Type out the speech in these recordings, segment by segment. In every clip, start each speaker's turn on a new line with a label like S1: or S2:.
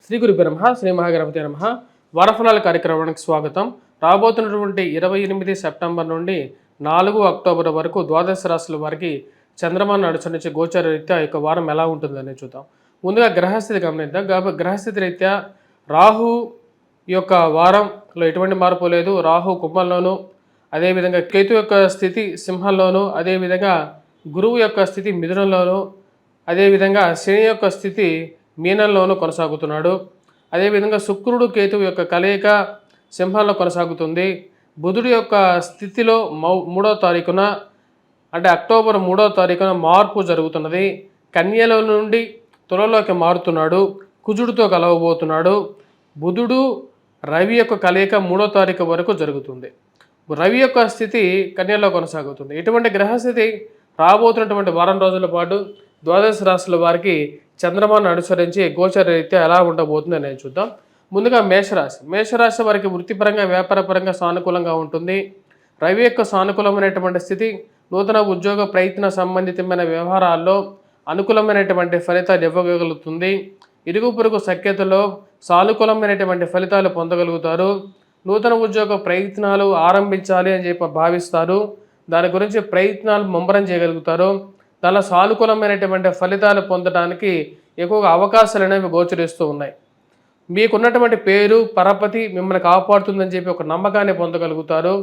S1: శ్రీ గురుభ్యో నమః శ్రీ మహాగణపతి నమః వారఫలాల కార్యక్రమానికి స్వాగతం. రాబోతున్నటువంటి 28 సెప్టెంబర్ నుండి 4 అక్టోబర్ వరకు ద్వాదశ రాశుల వారికి చంద్రమాన అనుసరించి గోచార రీత్యా ఈ యొక్క వారం ఎలా ఉంటుందని చూద్దాం. ముందుగా గ్రహస్థితి గమనిద్దాం. గ్రహస్థితి రీత్యా రాహు ఈ యొక్క వారంలో ఎటువంటి మార్పు లేదు. రాహు కుంభంలోను, అదేవిధంగా కేతు యొక్క స్థితి సింహంలోను, అదేవిధంగా గురువు యొక్క స్థితి మిథునంలోను, అదేవిధంగా శని యొక్క స్థితి మీనంలోనూ కొనసాగుతున్నాడు. అదేవిధంగా శుక్రుడు కేతువు యొక్క కలయిక సింహంలో కొనసాగుతుంది. బుధుడి యొక్క స్థితిలో 3వ తారీఖున అంటే అక్టోబర్ 3వ తారీఖున మార్పు జరుగుతున్నది. కన్యలో నుండి తులలోకి మారుతున్నాడు. కుజుడితో కలవబోతున్నాడు. బుధుడు రవి యొక్క కలయిక 3వ తారీఖు వరకు జరుగుతుంది. రవి యొక్క స్థితి కన్యలో కొనసాగుతుంది. ఇటువంటి గ్రహస్థితి రాబోతున్నటువంటి వారం రోజుల పాటు ద్వాదశ రాశుల వారికి చంద్రమాను అనుసరించి గోచర రీత్యా ఎలా ఉండబోతుంది అనేది చూద్దాం. ముందుగా మేషరాశి వారికి వృత్తిపరంగా వ్యాపారపరంగా సానుకూలంగా ఉంటుంది. రవి యొక్క సానుకూలమైనటువంటి స్థితి నూతన ఉద్యోగ ప్రయత్న సంబంధితమైన వ్యవహారాల్లో అనుకూలమైనటువంటి ఫలితాలు ఇవ్వగలుగుతుంది. ఇరుగు పొరుగు సఖ్యతలో సానుకూలమైనటువంటి ఫలితాలు పొందగలుగుతారు. నూతన ఉద్యోగ ప్రయత్నాలు ఆరంభించాలి అని చెప్పి భావిస్తారు. దాని గురించి ప్రయత్నాలు ముమ్మరం చేయగలుగుతారు. దానిలో సానుకూలమైనటువంటి ఫలితాలు పొందడానికి ఎక్కువగా అవకాశాలు అనేవి గోచరిస్తూ ఉన్నాయి. మీకున్నటువంటి పేరు పరపతి మిమ్మల్ని కాపాడుతుందని చెప్పి ఒక నమ్మకాన్ని పొందగలుగుతారు.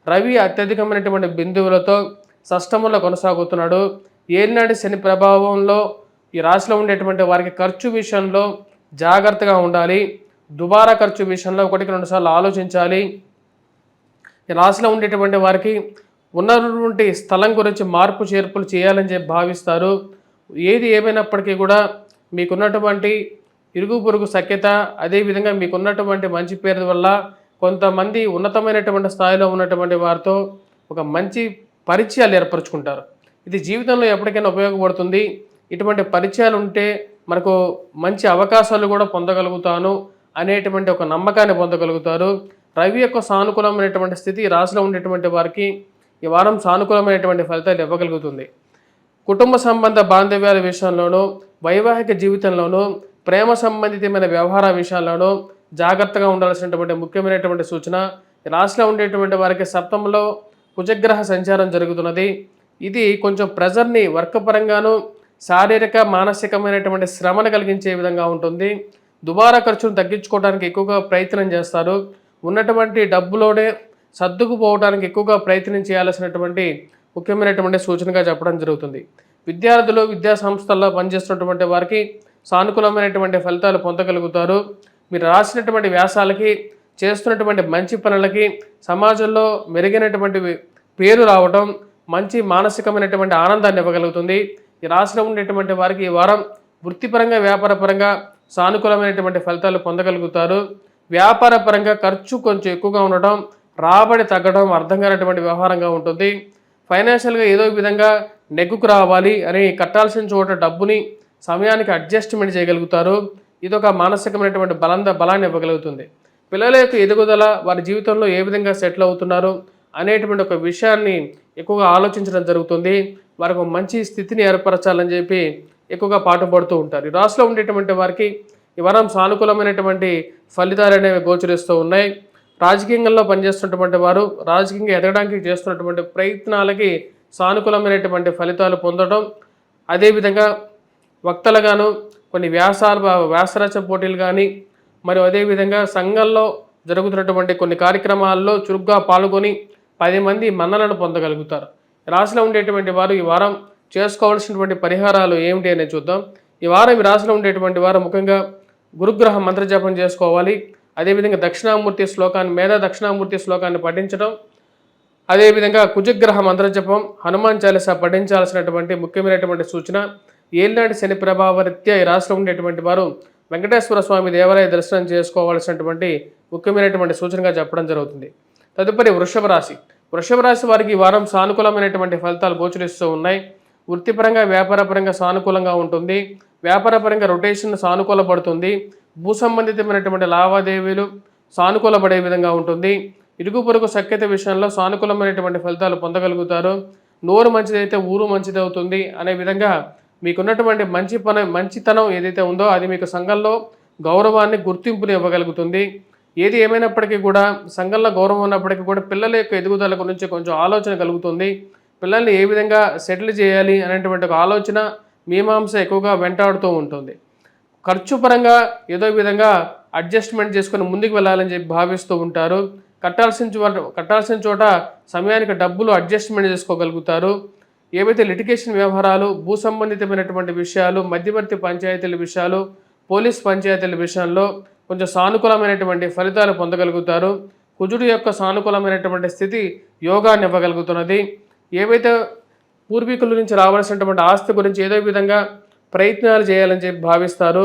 S1: రవి అత్యధికమైనటువంటి బిందువులతో షష్టమంలో కొనసాగుతున్నాడు. ఏలినాటి శని ప్రభావంలో ఈ రాశిలో ఉండేటువంటి వారికి ఖర్చు విషయంలో జాగ్రత్తగా ఉండాలి. దుబారా ఖర్చు విషయంలో 1-2 సార్లు ఆలోచించాలి. ఈ రాశిలో ఉండేటువంటి వారికి ఉన్నటువంటి స్థలం గురించి మార్పు చేర్పులు చేయాలని చెప్పి భావిస్తారు. ఏది ఏమైనప్పటికీ కూడా మీకున్నటువంటి ఇరుగు పొరుగు సఖ్యత, అదేవిధంగా మీకున్నటువంటి మంచి పేరు వల్ల కొంతమంది ఉన్నతమైనటువంటి స్థాయిలో ఉన్నటువంటి వారితో ఒక మంచి పరిచయాలు ఏర్పరచుకుంటారు. ఇది జీవితంలో ఎప్పటికైనా ఉపయోగపడుతుంది. ఇటువంటి పరిచయాలు ఉంటే మనకు మంచి అవకాశాలు కూడా పొందగలుగుతాను అనేటువంటి ఒక నమ్మకాన్ని పొందగలుగుతారు. రవి యొక్క సానుకూలమైనటువంటి స్థితి రాశిలో ఉండేటువంటి వారికి ఈ వారం సానుకూలమైనటువంటి ఫలితాలు ఇవ్వగలుగుతుంది. కుటుంబ సంబంధ బాంధవ్యాల విషయంలోనూ, వైవాహిక జీవితంలోనూ, ప్రేమ సంబంధితమైన వ్యవహార విషయాల్లోనూ జాగ్రత్తగా ఉండాల్సినటువంటి ముఖ్యమైనటువంటి సూచన. రాశిలో ఉండేటువంటి వారికి సప్తమంలో కుజగ్రహ సంచారం జరుగుతున్నది. ఇది కొంచెం ప్రెజర్ని వర్క్ పరంగాను శారీరక మానసికమైనటువంటి శ్రమను కలిగించే విధంగా ఉంటుంది. దుబారా ఖర్చును తగ్గించుకోవడానికి ఎక్కువగా ప్రయత్నం చేస్తారు. ఉన్నటువంటి డబ్బులోనే సర్దుకుపోవడానికి ఎక్కువగా ప్రయత్నం చేయాల్సినటువంటి ముఖ్యమైనటువంటి సూచనగా చెప్పడం జరుగుతుంది. విద్యార్థులు విద్యా సంస్థల్లో పనిచేస్తున్నటువంటి వారికి సానుకూలమైనటువంటి ఫలితాలు పొందగలుగుతారు. మీరు రాసినటువంటి వ్యాసాలకి, చేస్తున్నటువంటి మంచి పనులకి సమాజంలో మెరుగైనటువంటి పేరు రావడం మంచి మానసికమైనటువంటి ఆనందాన్ని ఇవ్వగలుగుతుంది. ఈ రాశిలో ఉండేటువంటి వారికి ఈ వారం వృత్తిపరంగా వ్యాపారపరంగా సానుకూలమైనటువంటి ఫలితాలు పొందగలుగుతారు. వ్యాపారపరంగా ఖర్చు కొంచెం ఎక్కువగా ఉండటం, రాబడి తగ్గడం అర్థం కానటువంటి వ్యవహారంగా ఉంటుంది. ఫైనాన్షియల్గా ఏదో విధంగా నెగ్గుకు రావాలి అని కట్టాల్సిన చోట డబ్బుని సమయానికి అడ్జస్ట్మెంట్ చేయగలుగుతారు. ఇదొక మానసికమైనటువంటి బలాన్ని ఇవ్వగలుగుతుంది. పిల్లల యొక్క ఎదుగుదల, వారి జీవితంలో ఏ విధంగా సెటిల్ అవుతున్నారు అనేటువంటి ఒక విషయాన్ని ఎక్కువగా ఆలోచించడం జరుగుతుంది. వారికి మంచి స్థితిని ఏర్పరచాలని చెప్పి ఎక్కువగా పాటుపడుతూ ఉంటారు. ఈ రాశిలో ఉండేటువంటి వారికి ఈ వారం సానుకూలమైనటువంటి ఫలితాలు అనేవి గోచరిస్తూ ఉన్నాయి. రాజకీయంలో పనిచేస్తున్నటువంటి వారు రాజకీయంగా ఎదగడానికి చేస్తున్నటువంటి ప్రయత్నాలకి సానుకూలమైనటువంటి ఫలితాలు పొందడం, అదేవిధంగా వక్తలుగాను కొన్ని వ్యాసరచన పోటీలు కానీ, మరియు అదేవిధంగా సంఘంలో జరుగుతున్నటువంటి కొన్ని కార్యక్రమాల్లో చురుగ్గా పాల్గొని 10 మంది మన్ననలను పొందగలుగుతారు. రాశిలో ఉండేటువంటి వారు ఈ వారం చేసుకోవాల్సినటువంటి పరిహారాలు ఏమిటి అనేది చూద్దాం. ఈ వారం ఈ రాశిలో ఉండేటువంటి వారు ముఖ్యంగా గురుగ్రహ మంత్రజపం చేసుకోవాలి. అదేవిధంగా దక్షిణామూర్తి శ్లోకాన్ని పఠించడం, అదేవిధంగా కుజగ్రహ మంత్రజపం, హనుమాన్ చాలీసా పఠించాల్సినటువంటి ముఖ్యమైనటువంటి సూచన. ఏలినాటి శని ప్రభావరీత్యా ఈ రాశిలో ఉండేటువంటి వారు వెంకటేశ్వర స్వామి దేవాలయ దర్శనం చేసుకోవాల్సినటువంటి ముఖ్యమైనటువంటి సూచనగా చెప్పడం జరుగుతుంది. తదుపరి వృషభ రాశి వారికి ఈ వారం సానుకూలమైనటువంటి ఫలితాలు గోచరిస్తూ ఉన్నాయి. వృత్తిపరంగా వ్యాపారపరంగా సానుకూలంగా ఉంటుంది. వ్యాపారపరంగా రొటేషన్ సానుకూలపడుతుంది. భూ సంబంధితమైనటువంటి లావాదేవీలు సానుకూలపడే విధంగా ఉంటుంది. ఇరుగు పొరుగు సఖ్యత విషయంలో సానుకూలమైనటువంటి ఫలితాలు పొందగలుగుతారు. నోరు మంచిదైతే ఊరు మంచిదవుతుంది అనే విధంగా మీకున్నటువంటి మంచితనం ఏదైతే ఉందో అది మీకు సంఘంలో గౌరవాన్ని గుర్తింపుని ఇవ్వగలుగుతుంది. ఏది ఏమైనప్పటికీ కూడా సంఘంలో గౌరవం ఉన్నప్పటికీ కూడా పిల్లల యొక్క ఎదుగుదల గురించి కొంచెం ఆలోచన కలుగుతుంది. పిల్లల్ని ఏ విధంగా సెటిల్ చేయాలి అనేటువంటి ఒక ఆలోచన మీమాంస ఎక్కువగా వెంటాడుతూ ఉంటుంది. ఖర్చు పరంగా ఏదో విధంగా అడ్జస్ట్మెంట్ చేసుకొని ముందుకు వెళ్ళాలని చెప్పి భావిస్తూ ఉంటారు. కట్టాల్సిన చోట సమయానికి డబ్బులు అడ్జస్ట్మెంట్ చేసుకోగలుగుతారు. ఏవైతే లిటిగేషన్ వ్యవహారాలు, భూ సంబంధితమైనటువంటి విషయాలు, మధ్యవర్తి పంచాయతీల విషయాలు, పోలీస్ పంచాయతీల విషయంలో కొంచెం సానుకూలమైనటువంటి ఫలితాలు పొందగలుగుతారు. కుజుడు యొక్క సానుకూలమైనటువంటి స్థితి యోగాన్ని ఇవ్వగలుగుతున్నది. ఏవైతే పూర్వీకుల నుంచి రావాల్సినటువంటి ఆస్తి గురించి ఏదో విధంగా ప్రయత్నాలు చేయాలని చెప్పి భావిస్తారు.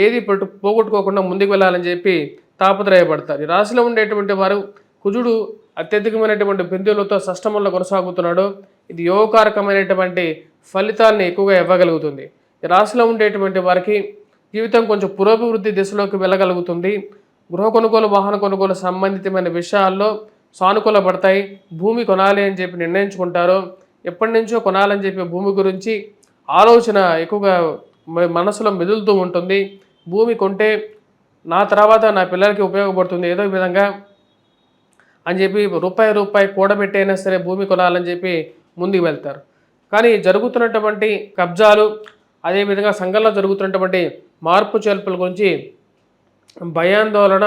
S1: ఏది పోగొట్టుకోకుండా ముందుకు వెళ్ళాలని చెప్పి తాపత్రయపడతారు. ఈ రాశిలో ఉండేటువంటి వారు కుజుడు అత్యధికమైనటువంటి బిందువులతో షష్టమంలో కొనసాగుతున్నాడు. ఇది యోగకారకమైనటువంటి ఫలితాలని ఎక్కువగా ఇవ్వగలుగుతుంది. ఈ రాశిలో ఉండేటువంటి వారికి జీవితం కొంచెం పురోభివృద్ధి దిశలోకి వెళ్ళగలుగుతుంది. గృహ కొనుగోలు, వాహన కొనుగోలు సంబంధితమైన విషయాల్లో సానుకూల పడతాయి. భూమి కొనాలి అని చెప్పి నిర్ణయించుకుంటారు. ఎప్పటి నుంచో కొనాలని చెప్పి భూమి గురించి ఆలోచన ఎక్కువగా మనసులో మెదులుతూ ఉంటుంది. భూమి కొంటే నా తర్వాత నా పిల్లలకి ఉపయోగపడుతుంది ఏదో విధంగా అని చెప్పి రూపాయి కూడబెట్టైనా సరే భూమి కొనాలని చెప్పి ముందుకు వెళ్తారు. కానీ జరుగుతున్నటువంటి కబ్జాలు, అదేవిధంగా సంఘంలో జరుగుతున్నటువంటి మార్పు చేర్పుల గురించి భయాందోళన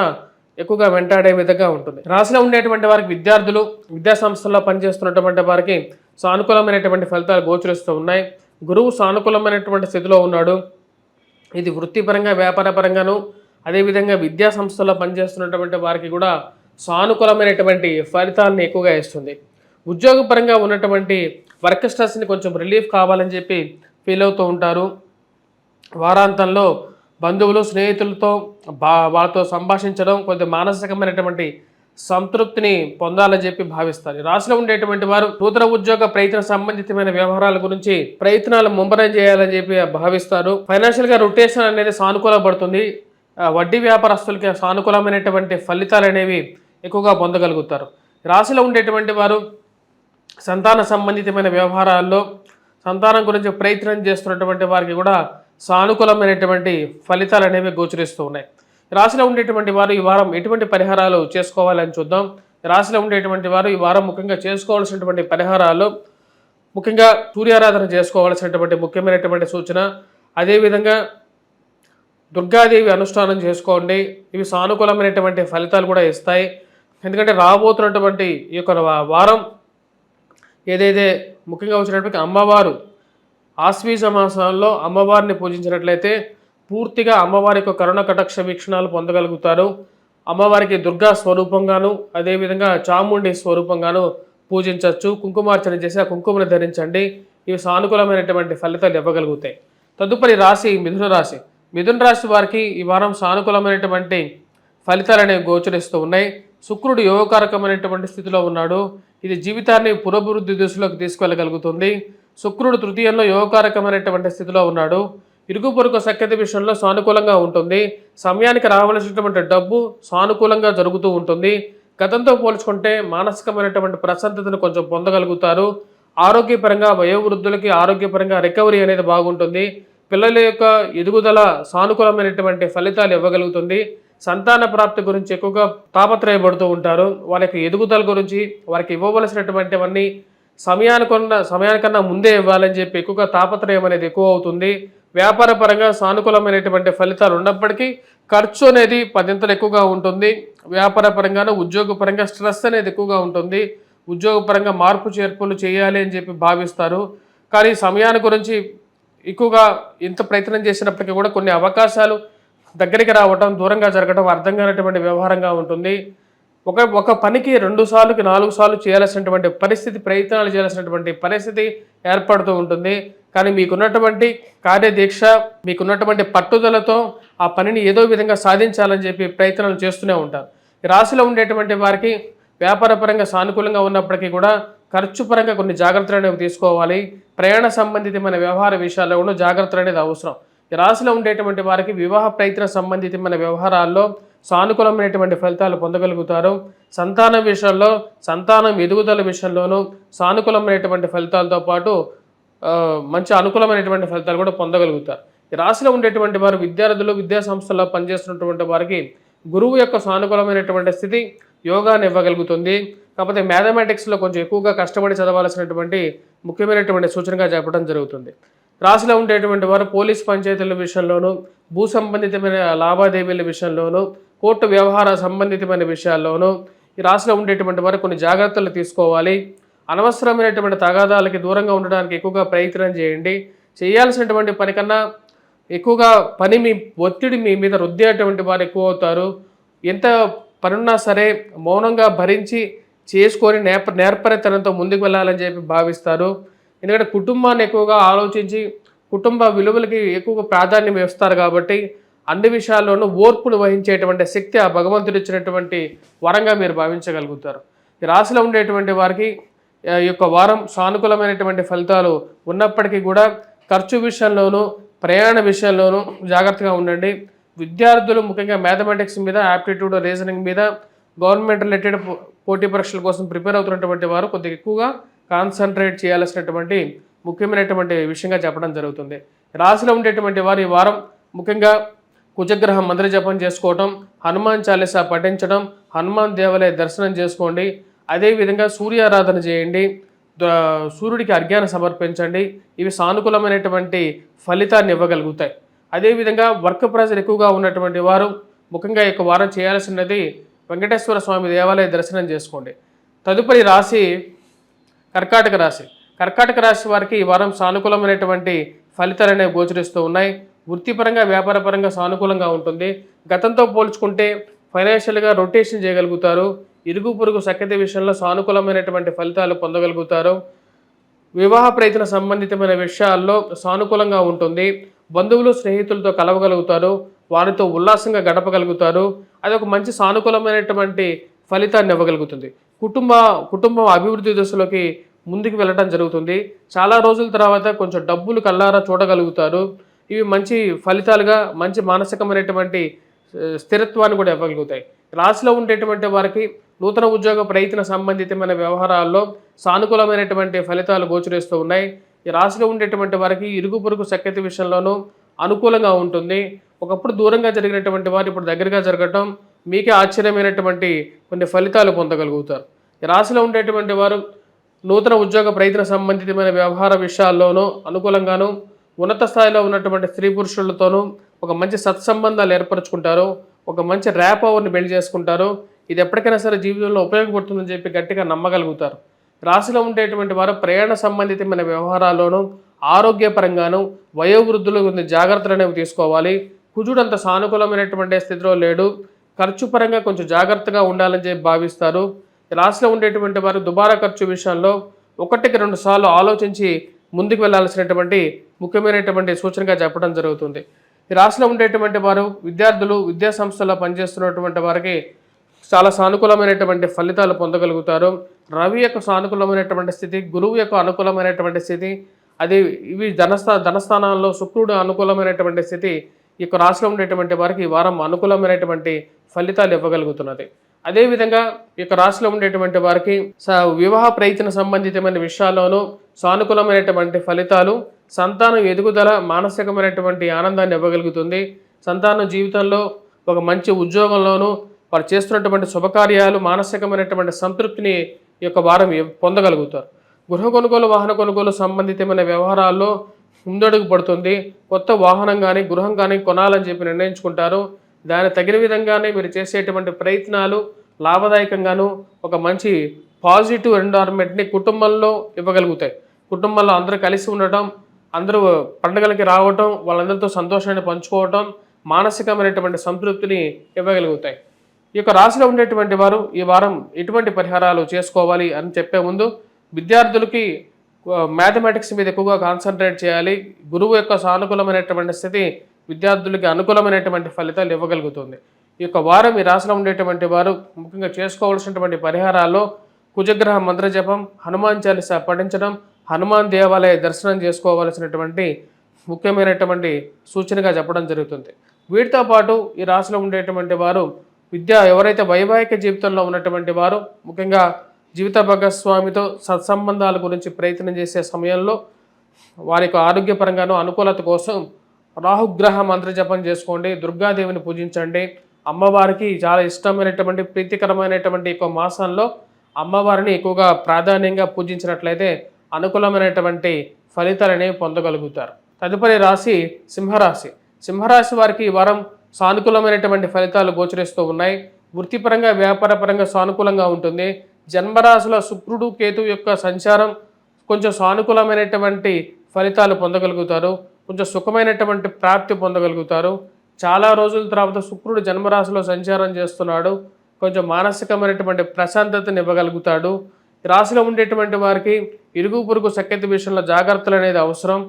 S1: ఎక్కువగా వెంటాడే విధంగా ఉంటుంది. రాశిలో ఉండేటువంటి వారికి విద్యార్థులు, విద్యా సంస్థల్లో పనిచేస్తున్నటువంటి వారికి సానుకూలమైనటువంటి ఫలితాలు గోచరిస్తూ ఉన్నాయి. గురువు సానుకూలమైనటువంటి స్థితిలో ఉన్నాడు. ఇది వృత్తిపరంగా, వ్యాపారపరంగాను, అదేవిధంగా విద్యా సంస్థల్లో పనిచేస్తున్నటువంటి వారికి కూడా సానుకూలమైనటువంటి ఫలితాలను ఎక్కువగా ఇస్తుంది. ఉద్యోగపరంగా ఉన్నటువంటి వర్క్ స్ట్రెస్ని కొంచెం రిలీఫ్ కావాలని చెప్పి ఫీల్ అవుతూ ఉంటారు. వారాంతంలో బంధువులు, స్నేహితులతో వాళ్ళతో సంభాషించడం, కొంచెం మానసికమైనటువంటి సంతృప్తిని పొందాలని చెప్పి భావిస్తారు. రాశిలో ఉండేటువంటి వారు నూతన ఉద్యోగ ప్రయత్న సంబంధితమైన వ్యవహారాల గురించి ప్రయత్నాలు ముమ్మరం చేయాలని చెప్పి భావిస్తారు. ఫైనాన్షియల్గా రొటేషన్ అనేది సానుకూలపడుతుంది. వడ్డీ వ్యాపారస్తులకి సానుకూలమైనటువంటి ఫలితాలు అనేవి ఎక్కువగా పొందగలుగుతారు. రాశిలో ఉండేటువంటి వారు సంతాన సంబంధితమైన వ్యవహారాల్లో సంతానం గురించి ప్రయత్నం చేస్తున్నటువంటి వారికి కూడా సానుకూలమైనటువంటి ఫలితాలు అనేవి గోచరిస్తూ ఉన్నాయి. రాశిలో ఉండేటువంటి వారు ఈ వారం ఎటువంటి పరిహారాలు చేసుకోవాలని చూద్దాం. రాశిలో ఉండేటువంటి వారు ఈ వారం ముఖ్యంగా చేసుకోవాల్సినటువంటి పరిహారాలు, ముఖ్యంగా సూర్యారాధన చేసుకోవాల్సినటువంటి ముఖ్యమైనటువంటి సూచన. అదేవిధంగా దుర్గాదేవి అనుష్ఠానం చేసుకోండి. ఇవి సానుకూలమైనటువంటి ఫలితాలు కూడా ఇస్తాయి. ఎందుకంటే రాబోతున్నటువంటి ఈ యొక్క వారం ఏదైతే ముఖ్యంగా వచ్చినటువంటి అమ్మవారు ఆశ్వీజ మాసంలో అమ్మవారిని పూజించినట్లయితే పూర్తిగా అమ్మవారి యొక్క కరుణ కటాక్ష వీక్షణాలు పొందగలుగుతారు. అమ్మవారికి దుర్గా స్వరూపంగాను, అదేవిధంగా చాముండి స్వరూపంగాను పూజించవచ్చు. కుంకుమార్చన చేసి ఆ కుంకుమను ధరించండి. ఇవి సానుకూలమైనటువంటి ఫలితాలు ఇవ్వగలుగుతాయి. తదుపరి రాశి మిథున రాశి. మిథున రాశి వారికి ఈ వారం సానుకూలమైనటువంటి ఫలితాలు అనేవి గోచరిస్తూ ఉన్నాయి. శుక్రుడు యోగకారకమైనటువంటి స్థితిలో ఉన్నాడు. ఇది జీవితాన్ని పురోభివృద్ధి దిశలోకి తీసుకెళ్ళగలుగుతుంది. శుక్రుడు తృతీయంలో యోగకారకమైనటువంటి స్థితిలో ఉన్నాడు. ఇరుగు పొరుగు సఖ్యత విషయంలో సానుకూలంగా ఉంటుంది. సమయానికి రావాల్సినటువంటి డబ్బు సానుకూలంగా జరుగుతూ ఉంటుంది. గతంతో పోల్చుకుంటే మానసికమైనటువంటి ప్రశాంతతను కొంచెం పొందగలుగుతారు. ఆరోగ్యపరంగా వయోవృద్ధులకి ఆరోగ్యపరంగా రికవరీ అనేది బాగుంటుంది. పిల్లల యొక్క ఎదుగుదల సానుకూలమైనటువంటి ఫలితాలు ఇవ్వగలుగుతుంది. సంతాన ప్రాప్తి గురించి ఎక్కువగా తాపత్రయపడుతూ ఉంటారు. వారికి ఎదుగుదల గురించి, వారికి ఇవ్వవలసినటువంటివన్నీ సమయానికన్నా ముందే ఇవ్వాలని చెప్పి ఎక్కువగా తాపత్రయం అనేది ఎక్కువ అవుతుంది. వ్యాపార పరంగా సానుకూలమైనటువంటి ఫలితాలు ఉన్నప్పటికీ ఖర్చు అనేది 10 ఎక్కువగా ఉంటుంది. వ్యాపార పరంగాను, ఉద్యోగపరంగా స్ట్రెస్ అనేది ఎక్కువగా ఉంటుంది. ఉద్యోగపరంగా మార్పు చేర్పులు చేయాలి అని చెప్పి భావిస్తారు. కానీ సమయాన్ని గురించి ఎక్కువగా ఎంత ప్రయత్నం చేసినప్పటికీ కూడా కొన్ని అవకాశాలు దగ్గరికి రావటం, దూరంగా జరగడం అర్థం కానటువంటి వ్యవహారంగా ఉంటుంది. ఒక పనికి 2 సార్లుకి 4 సార్లు చేయాల్సినటువంటి పరిస్థితి, ప్రయత్నాలు చేయాల్సినటువంటి పరిస్థితి ఏర్పడుతూ ఉంటుంది. కానీ మీకున్నటువంటి కార్యదీక్ష, మీకున్నటువంటి పట్టుదలతో ఆ పనిని ఏదో విధంగా సాధించాలని చెప్పి ప్రయత్నాలు చేస్తూనే ఉంటారు. ఈ రాశిలో ఉండేటువంటి వారికి వ్యాపారపరంగా సానుకూలంగా ఉన్నప్పటికీ కూడా ఖర్చు పరంగా కొన్ని జాగ్రత్తలు అనేవి తీసుకోవాలి. ప్రయాణ సంబంధితమైన వ్యవహార విషయాల్లో కూడా జాగ్రత్తలు అనేది అవసరం. ఈ రాశిలో ఉండేటువంటి వారికి వివాహ ప్రయత్న సంబంధితమైన వ్యవహారాల్లో సానుకూలమైనటువంటి ఫలితాలు పొందగలుగుతారు. సంతానం విషయంలో, సంతానం ఎదుగుదల విషయంలోనూ సానుకూలమైనటువంటి ఫలితాలతో పాటు మంచి అనుకూలమైనటువంటి ఫలితాలు కూడా పొందగలుగుతారు. ఈ రాశిలో ఉండేటువంటి వారు విద్యార్థులు, విద్యా సంస్థల్లో పనిచేస్తున్నటువంటి వారికి గురువు యొక్క సానుకూలమైనటువంటి స్థితి యోగాన్ని ఇవ్వగలుగుతుంది. కాకపోతే మ్యాథమెటిక్స్లో కొంచెం ఎక్కువగా కష్టపడి చదవాల్సినటువంటి ముఖ్యమైనటువంటి సూచనగా చెప్పడం జరుగుతుంది. రాశిలో ఉండేటువంటి వారు పోలీస్ పంచాయతీల విషయంలోనూ, భూ సంబంధితమైన లావాదేవీల విషయంలోనూ, కోర్టు వ్యవహార సంబంధితమైన విషయాల్లోనూ ఈ రాశిలో ఉండేటువంటి వారు కొన్ని జాగ్రత్తలు తీసుకోవాలి. అనవసరమైనటువంటి తగాదాలకి దూరంగా ఉండడానికి ఎక్కువగా ప్రయత్నం చేయండి. చేయాల్సినటువంటి పని కన్నా ఎక్కువగా ఒత్తిడి మీ మీద రుద్దేటువంటి వారు ఎక్కువ అవుతారు. ఎంత పనున్నా సరే మౌనంగా భరించి చేసుకొని నేర్పరితనంతో ముందుకు వెళ్ళాలని చెప్పి భావిస్తారు. ఎందుకంటే కుటుంబాన్ని ఎక్కువగా ఆలోచించి కుటుంబ విలువలకి ఎక్కువగా ప్రాధాన్యం ఇస్తారు కాబట్టి అన్ని విషయాల్లోనూ ఓర్పును వహించేటువంటి శక్తి ఆ భగవంతుడు ఇచ్చినటువంటి వరంగా మీరు భావించగలుగుతారు. ఈ రాశిలో ఉండేటువంటి వారికి ఈ యొక్క వారం సానుకూలమైనటువంటి ఫలితాలు ఉన్నప్పటికీ కూడా ఖర్చు విషయంలోనూ, ప్రయాణ విషయంలోనూ జాగ్రత్తగా ఉండండి. విద్యార్థులు ముఖ్యంగా మ్యాథమెటిక్స్ మీద, యాప్టిట్యూడ్, రీజనింగ్ మీద, గవర్నమెంట్ రిలేటెడ్ పోటీ పరీక్షల కోసం ప్రిపేర్ అవుతున్నటువంటి వారు కొద్దిగా ఎక్కువగా కాన్సన్ట్రేట్ చేయాల్సినటువంటి ముఖ్యమైనటువంటి విషయంగా చెప్పడం జరుగుతుంది. రాశిలో ఉండేటువంటి వారు ఈ వారం ముఖ్యంగా కుజగ్రహం మంత్ర జపం చేసుకోవటం, హనుమాన్ చాలీసా పఠించడం, హనుమాన్ దేవాలయ దర్శనం చేసుకోండి. అదేవిధంగా సూర్యారాధన చేయండి, సూర్యుడికి అర్ఘ్యాన్ని సమర్పించండి. ఇవి సానుకూలమైనటువంటి ఫలితాన్ని ఇవ్వగలుగుతాయి. అదేవిధంగా వర్క్ ప్రెజర్ ఎక్కువగా ఉన్నటువంటి వారు ముఖ్యంగా ఈ వారం చేయాల్సినది వెంకటేశ్వర స్వామి దేవాలయ దర్శనం చేసుకోండి. తదుపరి రాశి కర్కాటక రాశి. కర్కాటక రాశి వారికి ఈ వారం సానుకూలమైనటువంటి ఫలితాలు అనేవి గోచరిస్తూ ఉన్నాయి. వృత్తిపరంగా, వ్యాపారపరంగా సానుకూలంగా ఉంటుంది. గతంతో పోల్చుకుంటే ఫైనాన్షియల్గా రొటేషన్ చేయగలుగుతారు. ఇరుగు పొరుగు సఖ్యత విషయంలో సానుకూలమైనటువంటి ఫలితాలు పొందగలుగుతారు. వివాహ ప్రయత్న సంబంధితమైన విషయాల్లో సానుకూలంగా ఉంటుంది. బంధువులు, స్నేహితులతో కలవగలుగుతారు. వారితో ఉల్లాసంగా గడపగలుగుతారు. అది ఒక మంచి సానుకూలమైనటువంటి ఫలితాన్ని ఇవ్వగలుగుతుంది. కుటుంబం అభివృద్ధి దశలోకి ముందుకు వెళ్ళడం జరుగుతుంది. చాలా రోజుల తర్వాత కొంచెం డబ్బులు కల్లారా చూడగలుగుతారు. ఇవి మంచి ఫలితాలుగా, మంచి మానసికమైనటువంటి స్థిరత్వాన్ని కూడా ఇవ్వగలుగుతాయి. రాశిలో ఉండేటువంటి వారికి నూతన ఉద్యోగ ప్రయత్న సంబంధితమైన వ్యవహారాల్లో సానుకూలమైనటువంటి ఫలితాలు గోచరిస్తూ ఉన్నాయి. ఈ రాశిలో ఉండేటువంటి వారికి ఇరుగు పొరుగు సఖ్యత విషయంలోనూ అనుకూలంగా ఉంటుంది. ఒకప్పుడు దూరంగా జరిగినటువంటి వారు ఇప్పుడు దగ్గరగా జరగటం మీకే ఆశ్చర్యమైనటువంటి కొన్ని ఫలితాలు పొందగలుగుతారు. ఈ రాశిలో ఉండేటువంటి వారు నూతన ఉద్యోగ ప్రయత్న సంబంధితమైన వ్యవహార విషయాల్లోనూ అనుకూలంగాను, ఉన్నత స్థాయిలో ఉన్నటువంటి స్త్రీ పురుషులతోనూ ఒక మంచి సత్సంబంధాలు ఏర్పరచుకుంటారు. ఒక మంచి ర్యాపవర్ని బిల్డ్ చేసుకుంటారు. ఇది ఎప్పటికైనా సరే జీవితంలో ఉపయోగపడుతుందని చెప్పి గట్టిగా నమ్మగలుగుతారు. రాశిలో ఉండేటువంటి వారు ప్రయాణ సంబంధితమైన వ్యవహారాల్లోనూ, ఆరోగ్యపరంగాను, వయోవృద్ధులు కొన్ని జాగ్రత్తలు అనేవి తీసుకోవాలి. కుజుడు అంత సానుకూలమైనటువంటి స్థితిలో లేడు. ఖర్చు పరంగా కొంచెం జాగ్రత్తగా ఉండాలని చెప్పి భావిస్తారు. రాశిలో ఉండేటువంటి వారు దుబారా ఖర్చు విషయంలో 1-2 సార్లు ఆలోచించి ముందుకు వెళ్లాల్సినటువంటి ముఖ్యమైనటువంటి సూచనగా చెప్పడం జరుగుతుంది. ఈ రాశిలో ఉండేటువంటి వారు విద్యార్థులు, విద్యా సంస్థల్లో పనిచేస్తున్నటువంటి వారికి చాలా సానుకూలమైనటువంటి ఫలితాలు పొందగలుగుతారు. రవి యొక్క సానుకూలమైనటువంటి స్థితి, గురువు యొక్క అనుకూలమైనటువంటి స్థితి, ఇవి ధనస్థానాల్లో శుక్రుడు అనుకూలమైనటువంటి స్థితి ఈ యొక్క రాశిలో ఉండేటువంటి వారికి ఈ వారం అనుకూలమైనటువంటి ఫలితాలు ఇవ్వగలుగుతున్నది. అదేవిధంగా ఈ యొక్క రాశిలో ఉండేటువంటి వారికి వివాహ ప్రయత్న సంబంధితమైన విషయాల్లోనూ సానుకూలమైనటువంటి ఫలితాలు, సంతానం ఎదుగుదల, మానసికమైనటువంటి ఆనందాన్ని ఇవ్వగలుగుతుంది. సంతానం జీవితంలో ఒక మంచి ఉద్యోగంలోనూ వారు చేస్తున్నటువంటి శుభకార్యాలు, మానసికమైనటువంటి సంతృప్తిని ఈ యొక్క వారం పొందగలుగుతారు. గృహ కొనుగోలు, వాహన కొనుగోలు సంబంధితమైన వ్యవహారాల్లో ముందడుగు పడుతుంది. కొత్త వాహనం కానీ, గృహం కానీ కొనాలని చెప్పి నిర్ణయించుకుంటారు. దానికి తగిన విధంగానే మీరు చేసేటువంటి ప్రయత్నాలు లాభదాయకంగాను ఒక మంచి పాజిటివ్ ఎన్వైరన్మెంట్ని కుటుంబంలో ఇవ్వగలుగుతాయి. కుటుంబంలో అందరూ కలిసి ఉండటం, అందరూ పండుగలకి రావటం, వాళ్ళందరితో సంతోషాన్ని పంచుకోవటం, మానసికమైనటువంటి సంతృప్తిని ఇవ్వగలుగుతాయి. ఈ యొక్క రాశిలో ఉండేటువంటి వారు ఈ వారం ఎటువంటి పరిహారాలు చేసుకోవాలి అని చెప్పే ముందు విద్యార్థులకి మ్యాథమెటిక్స్ మీద ఎక్కువగా కాన్సన్ట్రేట్ చేయాలి. గురువు యొక్క సానుకూలమైనటువంటి స్థితి విద్యార్థులకి అనుకూలమైనటువంటి ఫలితాలు ఇవ్వగలుగుతుంది. ఈ యొక్క వారం ఈ రాశిలో ఉండేటువంటి వారు ముఖ్యంగా చేసుకోవాల్సినటువంటి పరిహారాల్లో కుజగ్రహ మంత్ర జపం, హనుమాన్ చాలీసా పఠించడం, హనుమాన్ దేవాలయ దర్శనం చేసుకోవాల్సినటువంటి ముఖ్యమైనటువంటి సూచనగా చెప్పడం జరుగుతుంది. వీటితో పాటు ఈ రాశిలో ఉండేటువంటి వారు ఎవరైతే వైవాహిక జీవితంలో ఉన్నటువంటి వారు ముఖ్యంగా జీవిత భాగస్వామితో సత్సంబంధాల గురించి ప్రయత్నం చేసే సమయంలో వారికి ఆరోగ్యపరంగాను అనుకూలత కోసం రాహుగ్రహ మంత్ర జపం చేసుకోండి, దుర్గాదేవిని పూజించండి. అమ్మవారికి చాలా ఇష్టమైనటువంటి ప్రీతికరమైనటువంటి ఒక మాసంలో అమ్మవారిని ఎక్కువగా ప్రాధాన్యంగా పూజించినట్లయితే అనుకూలమైనటువంటి ఫలితాలనేవి పొందగలుగుతారు. తదుపరి రాశి సింహరాశి. సింహరాశి వారికి ఈ వారం సానుకూలమైనటువంటి ఫలితాలు గోచరిస్తూ ఉన్నాయి. వృత్తిపరంగా వ్యాపారపరంగా సానుకూలంగా ఉంటుంది. జన్మరాశిలో శుక్రుడు కేతు యొక్క సంచారం కొంచెం సానుకూలమైనటువంటి ఫలితాలు పొందగలుగుతారు. కొంచెం సుఖమైనటువంటి ప్రాప్తి పొందగలుగుతారు. చాలా రోజుల తర్వాత శుక్రుడు జన్మరాశిలో సంచారం చేస్తున్నాడు. కొంచెం మానసికమైనటువంటి ప్రశాంతతను ఇవ్వగలుగుతాడు. రాశిలో ఉండేటువంటి వారికి ఇరుగు పొరుగు సఖ్యత విషయంలో జాగ్రత్తలు అనేది అవసరం.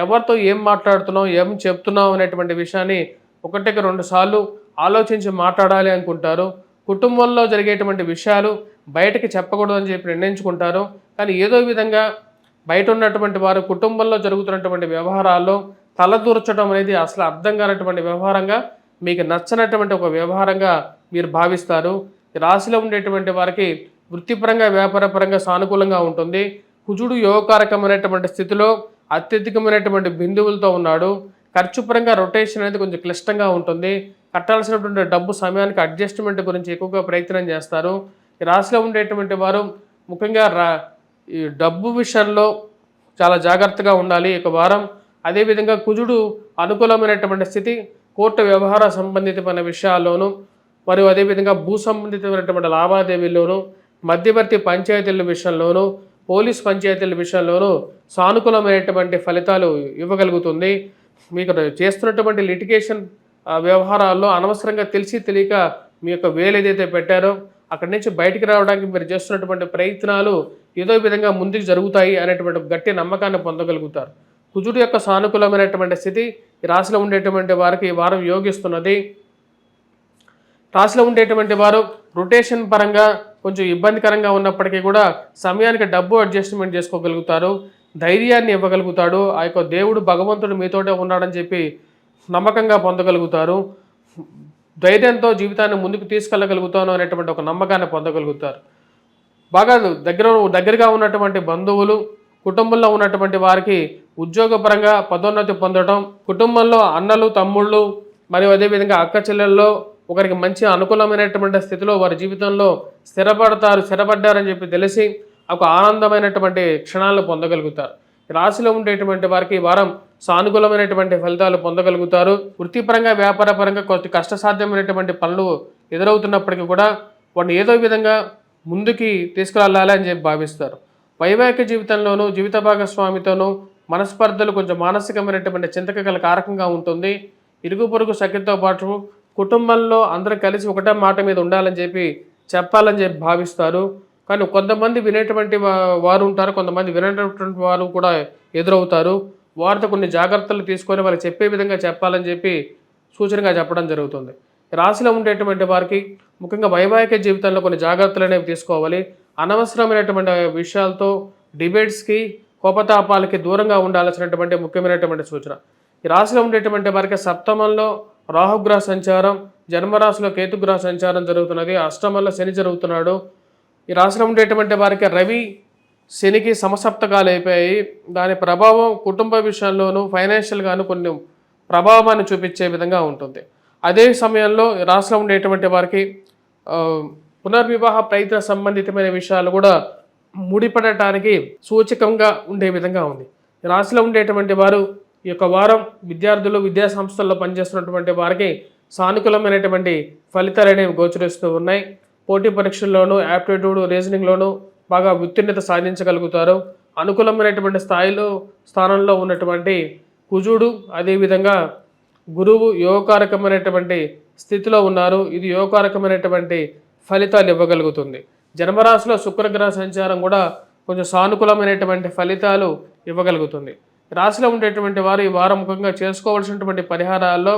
S1: ఎవరితో ఏం మాట్లాడుతున్నాం, ఏం చెప్తున్నాం అనేటువంటి విషయాన్ని ఒకటికి 2 సార్లు ఆలోచించి మాట్లాడాలి అనుకుంటారు. కుటుంబంలో జరిగేటువంటి విషయాలు బయటకి చెప్పకూడదని చెప్పి నిర్ణయించుకుంటారు. కానీ ఏదో విధంగా బయట ఉన్నటువంటి వారు కుటుంబంలో జరుగుతున్నటువంటి వ్యవహారాల్లో తలదూర్చడం అనేది అసలు అర్థం కానటువంటి వ్యవహారంగా, మీకు నచ్చనటువంటి ఒక వ్యవహారంగా మీరు భావిస్తారు. రాశిలో ఉండేటువంటి వారికి వృత్తిపరంగా వ్యాపారపరంగా సానుకూలంగా ఉంటుంది. కుజుడు యోగకారకమైనటువంటి స్థితిలో అత్యధికమైనటువంటి బిందువులతో ఉన్నాడు. ఖర్చు పరంగా రొటేషన్ అనేది కొంచెం క్లిష్టంగా ఉంటుంది. కట్టాల్సినటువంటి డబ్బు సమయానికి అడ్జస్ట్మెంట్ గురించి ఎక్కువగా ప్రయత్నం చేస్తారు. ఈ రాశిలో ఉండేటువంటి వారు ముఖ్యంగా ఈ డబ్బు విషయంలో చాలా జాగ్రత్తగా ఉండాలి ఈ వారం. అదేవిధంగా కుజుడు అనుకూలమైనటువంటి స్థితి కోర్టు వ్యవహార సంబంధితమైన విషయాల్లోనూ మరియు అదేవిధంగా భూ సంబంధితమైనటువంటి లావాదేవీల్లోనూ మధ్యవర్తి పంచాయతీల విషయంలోనూ పోలీస్ పంచాయతీల విషయంలోనూ సానుకూలమైనటువంటి ఫలితాలు ఇవ్వగలుగుతుంది. మీకు చేస్తున్నటువంటి లిటిగేషన్ వ్యవహారాల్లో అనవసరంగా తెలిసి తెలియక మీ యొక్క వేలు ఏదైతే పెట్టారో అక్కడి నుంచి బయటికి రావడానికి మీరు చేస్తున్నటువంటి ప్రయత్నాలు ఏదో విధంగా ముందుకు జరుగుతాయి అనేటువంటి గట్టి నమ్మకాన్ని పొందగలుగుతారు. కుజుడు యొక్క సానుకూలమైనటువంటి స్థితి ఈ రాశిలో ఉండేటువంటి వారికి ఈ వారం యోగిస్తున్నది. రాశిలో ఉండేటువంటి వారు రొటేషన్ పరంగా కొంచెం ఇబ్బందికరంగా ఉన్నప్పటికీ కూడా సమయానికి డబ్బు అడ్జస్ట్మెంట్ చేసుకోగలుగుతారు. ధైర్యాన్ని ఇవ్వగలుగుతాడు. ఆ యొక్క దేవుడు భగవంతుడు మీతోటే ఉన్నాడని చెప్పి నమ్మకంగా పొందగలుగుతారు. ధైర్యంతో జీవితాన్ని ముందుకు తీసుకెళ్ళగలుగుతాను అనేటువంటి ఒక నమ్మకాన్ని పొందగలుగుతారు. బాగా దగ్గరగా ఉన్నటువంటి బంధువులు, కుటుంబంలో ఉన్నటువంటి వారికి ఉద్యోగపరంగా పదోన్నతి పొందడం, కుటుంబంలో అన్నలు తమ్ముళ్ళు మరియు అదేవిధంగా అక్క చెల్లెల్లో ఒకరికి మంచి అనుకూలమైనటువంటి స్థితిలో వారి జీవితంలో స్థిరపడ్డారని చెప్పి తెలిసి ఒక ఆనందమైనటువంటి క్షణాలను పొందగలుగుతారు. రాశిలో ఉండేటువంటి వారికి ఈ వారం సానుకూలమైనటువంటి ఫలితాలు పొందగలుగుతారు. వృత్తిపరంగా వ్యాపారపరంగా కొంచెం కష్టసాధ్యమైనటువంటి పనులు ఎదురవుతున్నప్పటికీ కూడా వాటిని ఏదో విధంగా ముందుకి తీసుకువెళ్ళాలి అని చెప్పి భావిస్తారు. వైవాహిక జీవితంలోనూ జీవిత భాగస్వామితోనూ మనస్పర్ధలు కొంచెం మానసికమైనటువంటి చింతక గల కారకంగా ఉంటుంది. ఇరుగు పొరుగు సఖ్యతతో పాటు కుటుంబంలో అందరూ కలిసి ఒకటే మాట మీద ఉండాలని చెప్పి చెప్పాలని చెప్పి భావిస్తారు. కానీ కొంతమంది వినేటువంటి వారు ఉంటారు, కొంతమంది వినేటటువంటి వారు కూడా ఎదురవుతారు. వారితో కొన్ని జాగ్రత్తలు తీసుకొని వాళ్ళకి చెప్పే విధంగా చెప్పాలని చెప్పి సూచనగా చెప్పడం జరుగుతుంది. రాశిలో ఉండేటువంటి వారికి ముఖ్యంగా వైవాహిక జీవితంలో కొన్ని జాగ్రత్తలు అనేవి తీసుకోవాలి. అనవసరమైనటువంటి విషయాలతో డిబేట్స్కి కోపతాపాలకి దూరంగా ఉండాల్సినటువంటి ముఖ్యమైనటువంటి సూచన. ఈ రాశిలో ఉండేటువంటి వారికి సప్తమంలో రాహుగ్రహ సంచారం, జన్మరాశిలో కేతుగ్రహ సంచారం జరుగుతున్నది. అష్టమంలో శని జరుగుతున్నాడు. ఈ రాశిలో ఉండేటువంటి వారికి రవి శనికి సమసప్తకాలు అయిపోయాయి. దాని ప్రభావం కుటుంబ విషయంలోనూ ఫైనాన్షియల్గాను కొన్ని ప్రభావాన్ని చూపించే విధంగా ఉంటుంది. అదే సమయంలో రాశిలో ఉండేటువంటి వారికి పునర్వివాహ ప్రయత్న సంబంధితమైన విషయాలు కూడా ముడిపడటానికి సూచకంగా ఉండే విధంగా ఉంది. రాశిలో ఉండేటువంటి వారు ఈ యొక్క వారం విద్యార్థులు, విద్యా సంస్థల్లో పనిచేస్తున్నటువంటి వారికి సానుకూలమైనటువంటి ఫలితాలు అనేవి గోచరిస్తూ ఉన్నాయి. పోటీ పరీక్షల్లోనూ యాప్టిట్యూడ్ రీజనింగ్లోనూ బాగా ఉత్తీర్ణత సాధించగలుగుతారు. అనుకూలమైనటువంటి స్థానంలో ఉన్నటువంటి కుజుడు అదేవిధంగా గురువు యోగకారకమైనటువంటి స్థితిలో ఉన్నారు. ఇది యోగకారకమైనటువంటి ఫలితాలు ఇవ్వగలుగుతుంది. జన్మరాశిలో శుక్రగ్రహ సంచారం కూడా కొంచెం సానుకూలమైనటువంటి ఫలితాలు ఇవ్వగలుగుతుంది. రాశిలో ఉండేటువంటి వారు ఈ వారం ముఖ్యంగా చేసుకోవాల్సినటువంటి పరిహారాల్లో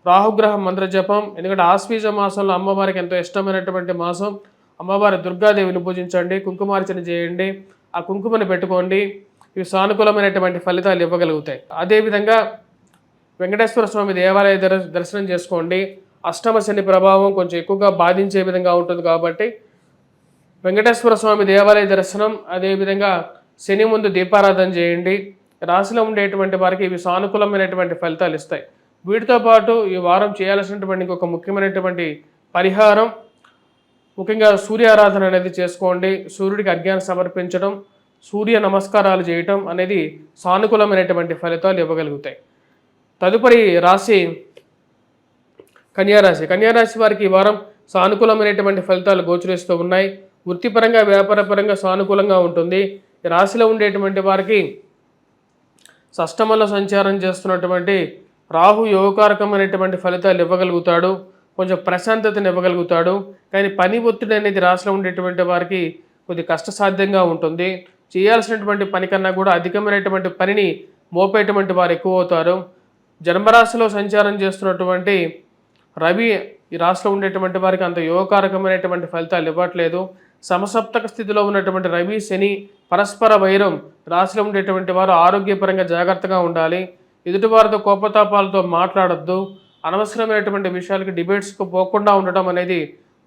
S1: రాహుగ్రహ మంత్ర జపం. ఎందుకంటే ఆశ్వీజ మాసంలో అమ్మవారికి ఎంతో ఇష్టమైనటువంటి మాసం. అమ్మవారి దుర్గాదేవిని పూజించండి, కుంకుమార్చన చేయండి, ఆ కుంకుమని పెట్టుకోండి. ఇవి సానుకూలమైనటువంటి ఫలితాలు ఇవ్వగలుగుతాయి. అదేవిధంగా వెంకటేశ్వర స్వామి దేవాలయ దర్శనం చేసుకోండి. అష్టమ శని ప్రభావం కొంచెం ఎక్కువగా బాధించే విధంగా ఉంటుంది కాబట్టి వెంకటేశ్వర స్వామి దేవాలయ దర్శనం, అదేవిధంగా శని ముందు దీపారాధన చేయండి. రాశిలో ఉండేటువంటి వారికి ఇవి సానుకూలమైనటువంటి ఫలితాలు ఇస్తాయి. వీటితో పాటు ఈ వారం చేయాల్సినటువంటి ఇంకొక ముఖ్యమైనటువంటి పరిహారం, ముఖ్యంగా సూర్యారాధన అనేది చేసుకోండి. సూర్యుడికి అర్ఘ్యాన్ని సమర్పించడం, సూర్య నమస్కారాలు చేయటం అనేది సానుకూలమైనటువంటి ఫలితాలు ఇవ్వగలుగుతాయి. తదుపరి రాశి కన్యారాశి. కన్యారాశి వారికి ఈ వారం సానుకూలమైనటువంటి ఫలితాలు గోచరిస్తూ ఉన్నాయి. వృత్తిపరంగా వ్యాపారపరంగా సానుకూలంగా ఉంటుంది. ఈ రాశిలో ఉండేటువంటి వారికి షష్టమంలో సంచారం చేస్తున్నటువంటి రాహు యోగకారకమైనటువంటి ఫలితాలు ఇవ్వగలుగుతాడు. కొంచెం ప్రశాంతతను ఇవ్వగలుగుతాడు. కానీ పని ఒత్తిడి అనేది రాశిలో ఉండేటువంటి వారికి కొద్ది కష్టసాధ్యంగా ఉంటుంది. చేయాల్సినటువంటి పని కన్నా కూడా అధికమైనటువంటి పనిని మోపేటువంటి వారు ఎక్కువ అవుతారు. జన్మరాశిలో సంచారం చేస్తున్నటువంటి రవి ఈ రాశిలో ఉండేటువంటి వారికి అంత యోగకారకమైనటువంటి ఫలితాలు ఇవ్వట్లేదు. సమసప్తక స్థితిలో ఉన్నటువంటి రవి శని పరస్పర వైరం రాశిలో ఉండేటువంటి వారు ఆరోగ్యపరంగా జాగ్రత్తగా ఉండాలి. ఎదుటివారితో కోపతాపాలతో మాట్లాడొద్దు. అనవసరమైనటువంటి విషయాలకి డిబేట్స్కు పోకుండా ఉండటం అనేది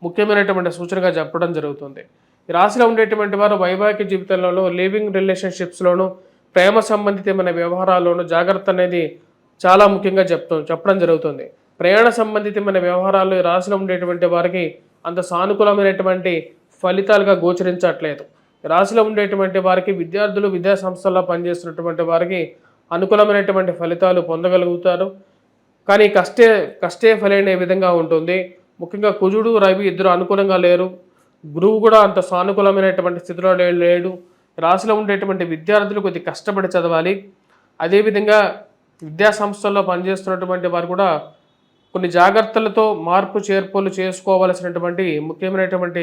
S1: ముఖ్యమైనటువంటి సూచనగా చెప్పడం జరుగుతుంది. ఈ రాశిలో ఉండేటువంటి వారు వైవాహిక జీవితంలోనూ, లివింగ్ రిలేషన్షిప్స్లోనూ, ప్రేమ సంబంధితమైన వ్యవహారాల్లోనూ జాగ్రత్త అనేది చాలా ముఖ్యంగా చెప్పడం జరుగుతుంది. ప్రయాణ సంబంధితమైన వ్యవహారాలు ఈ రాశిలో ఉండేటువంటి వారికి అంత సానుకూలమైనటువంటి ఫలితాలుగా గోచరించట్లేదు. రాశిలో ఉండేటువంటి వారికి విద్యార్థులు, విద్యా సంస్థల్లో పనిచేస్తున్నటువంటి వారికి అనుకూలమైనటువంటి ఫలితాలు పొందగలుగుతారు. కానీ కష్టే ఫలైన విధంగా ఉంటుంది. ముఖ్యంగా కుజుడు రవి ఇద్దరు అనుకూలంగా లేరు. గురువు కూడా అంత సానుకూలమైనటువంటి స్థితిలో లేడు. రాశిలో ఉండేటువంటి విద్యార్థులు కొద్ది కష్టపడి చదవాలి. అదేవిధంగా విద్యా సంస్థల్లో పనిచేస్తున్నటువంటి వారు కూడా కొన్ని జాగ్రత్తలతో మార్పు చేర్పులు చేసుకోవాల్సినటువంటి ముఖ్యమైనటువంటి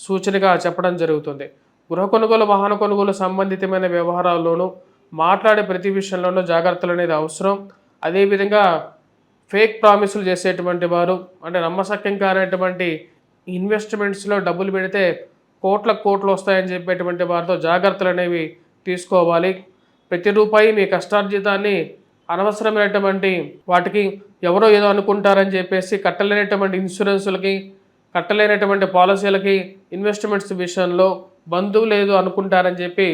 S1: సూచనగా చెప్పడం జరుగుతుంది. గృహ కొనుగోలు, వాహన కొనుగోలు సంబంధితమైన వ్యవహారాల్లోనూ, మాట్లాడే ప్రతి విషయంలోనూ జాగ్రత్తలు అనేది అవసరం. అదేవిధంగా ఫేక్ ప్రామిసులు చేసేటువంటి వారు, అంటే నమ్మశక్యం కానటువంటి ఇన్వెస్ట్మెంట్స్లో డబ్బులు పెడితే కోట్లు వస్తాయని చెప్పేటువంటి వారితో జాగ్రత్తలు అనేవి తీసుకోవాలి. ప్రతి రూపాయి మీ కష్టార్జితాన్ని అనవసరమైనటువంటి వాటికి ఎవరో ఏదో అనుకుంటారని చెప్పేసి కట్టలేనటువంటి ఇన్సూరెన్సులకి, కట్టలేనటువంటి పాలసీలకి, ఇన్వెస్ట్మెంట్స్ విషయంలో బంధువులు ఏదో అనుకుంటారని చెప్పి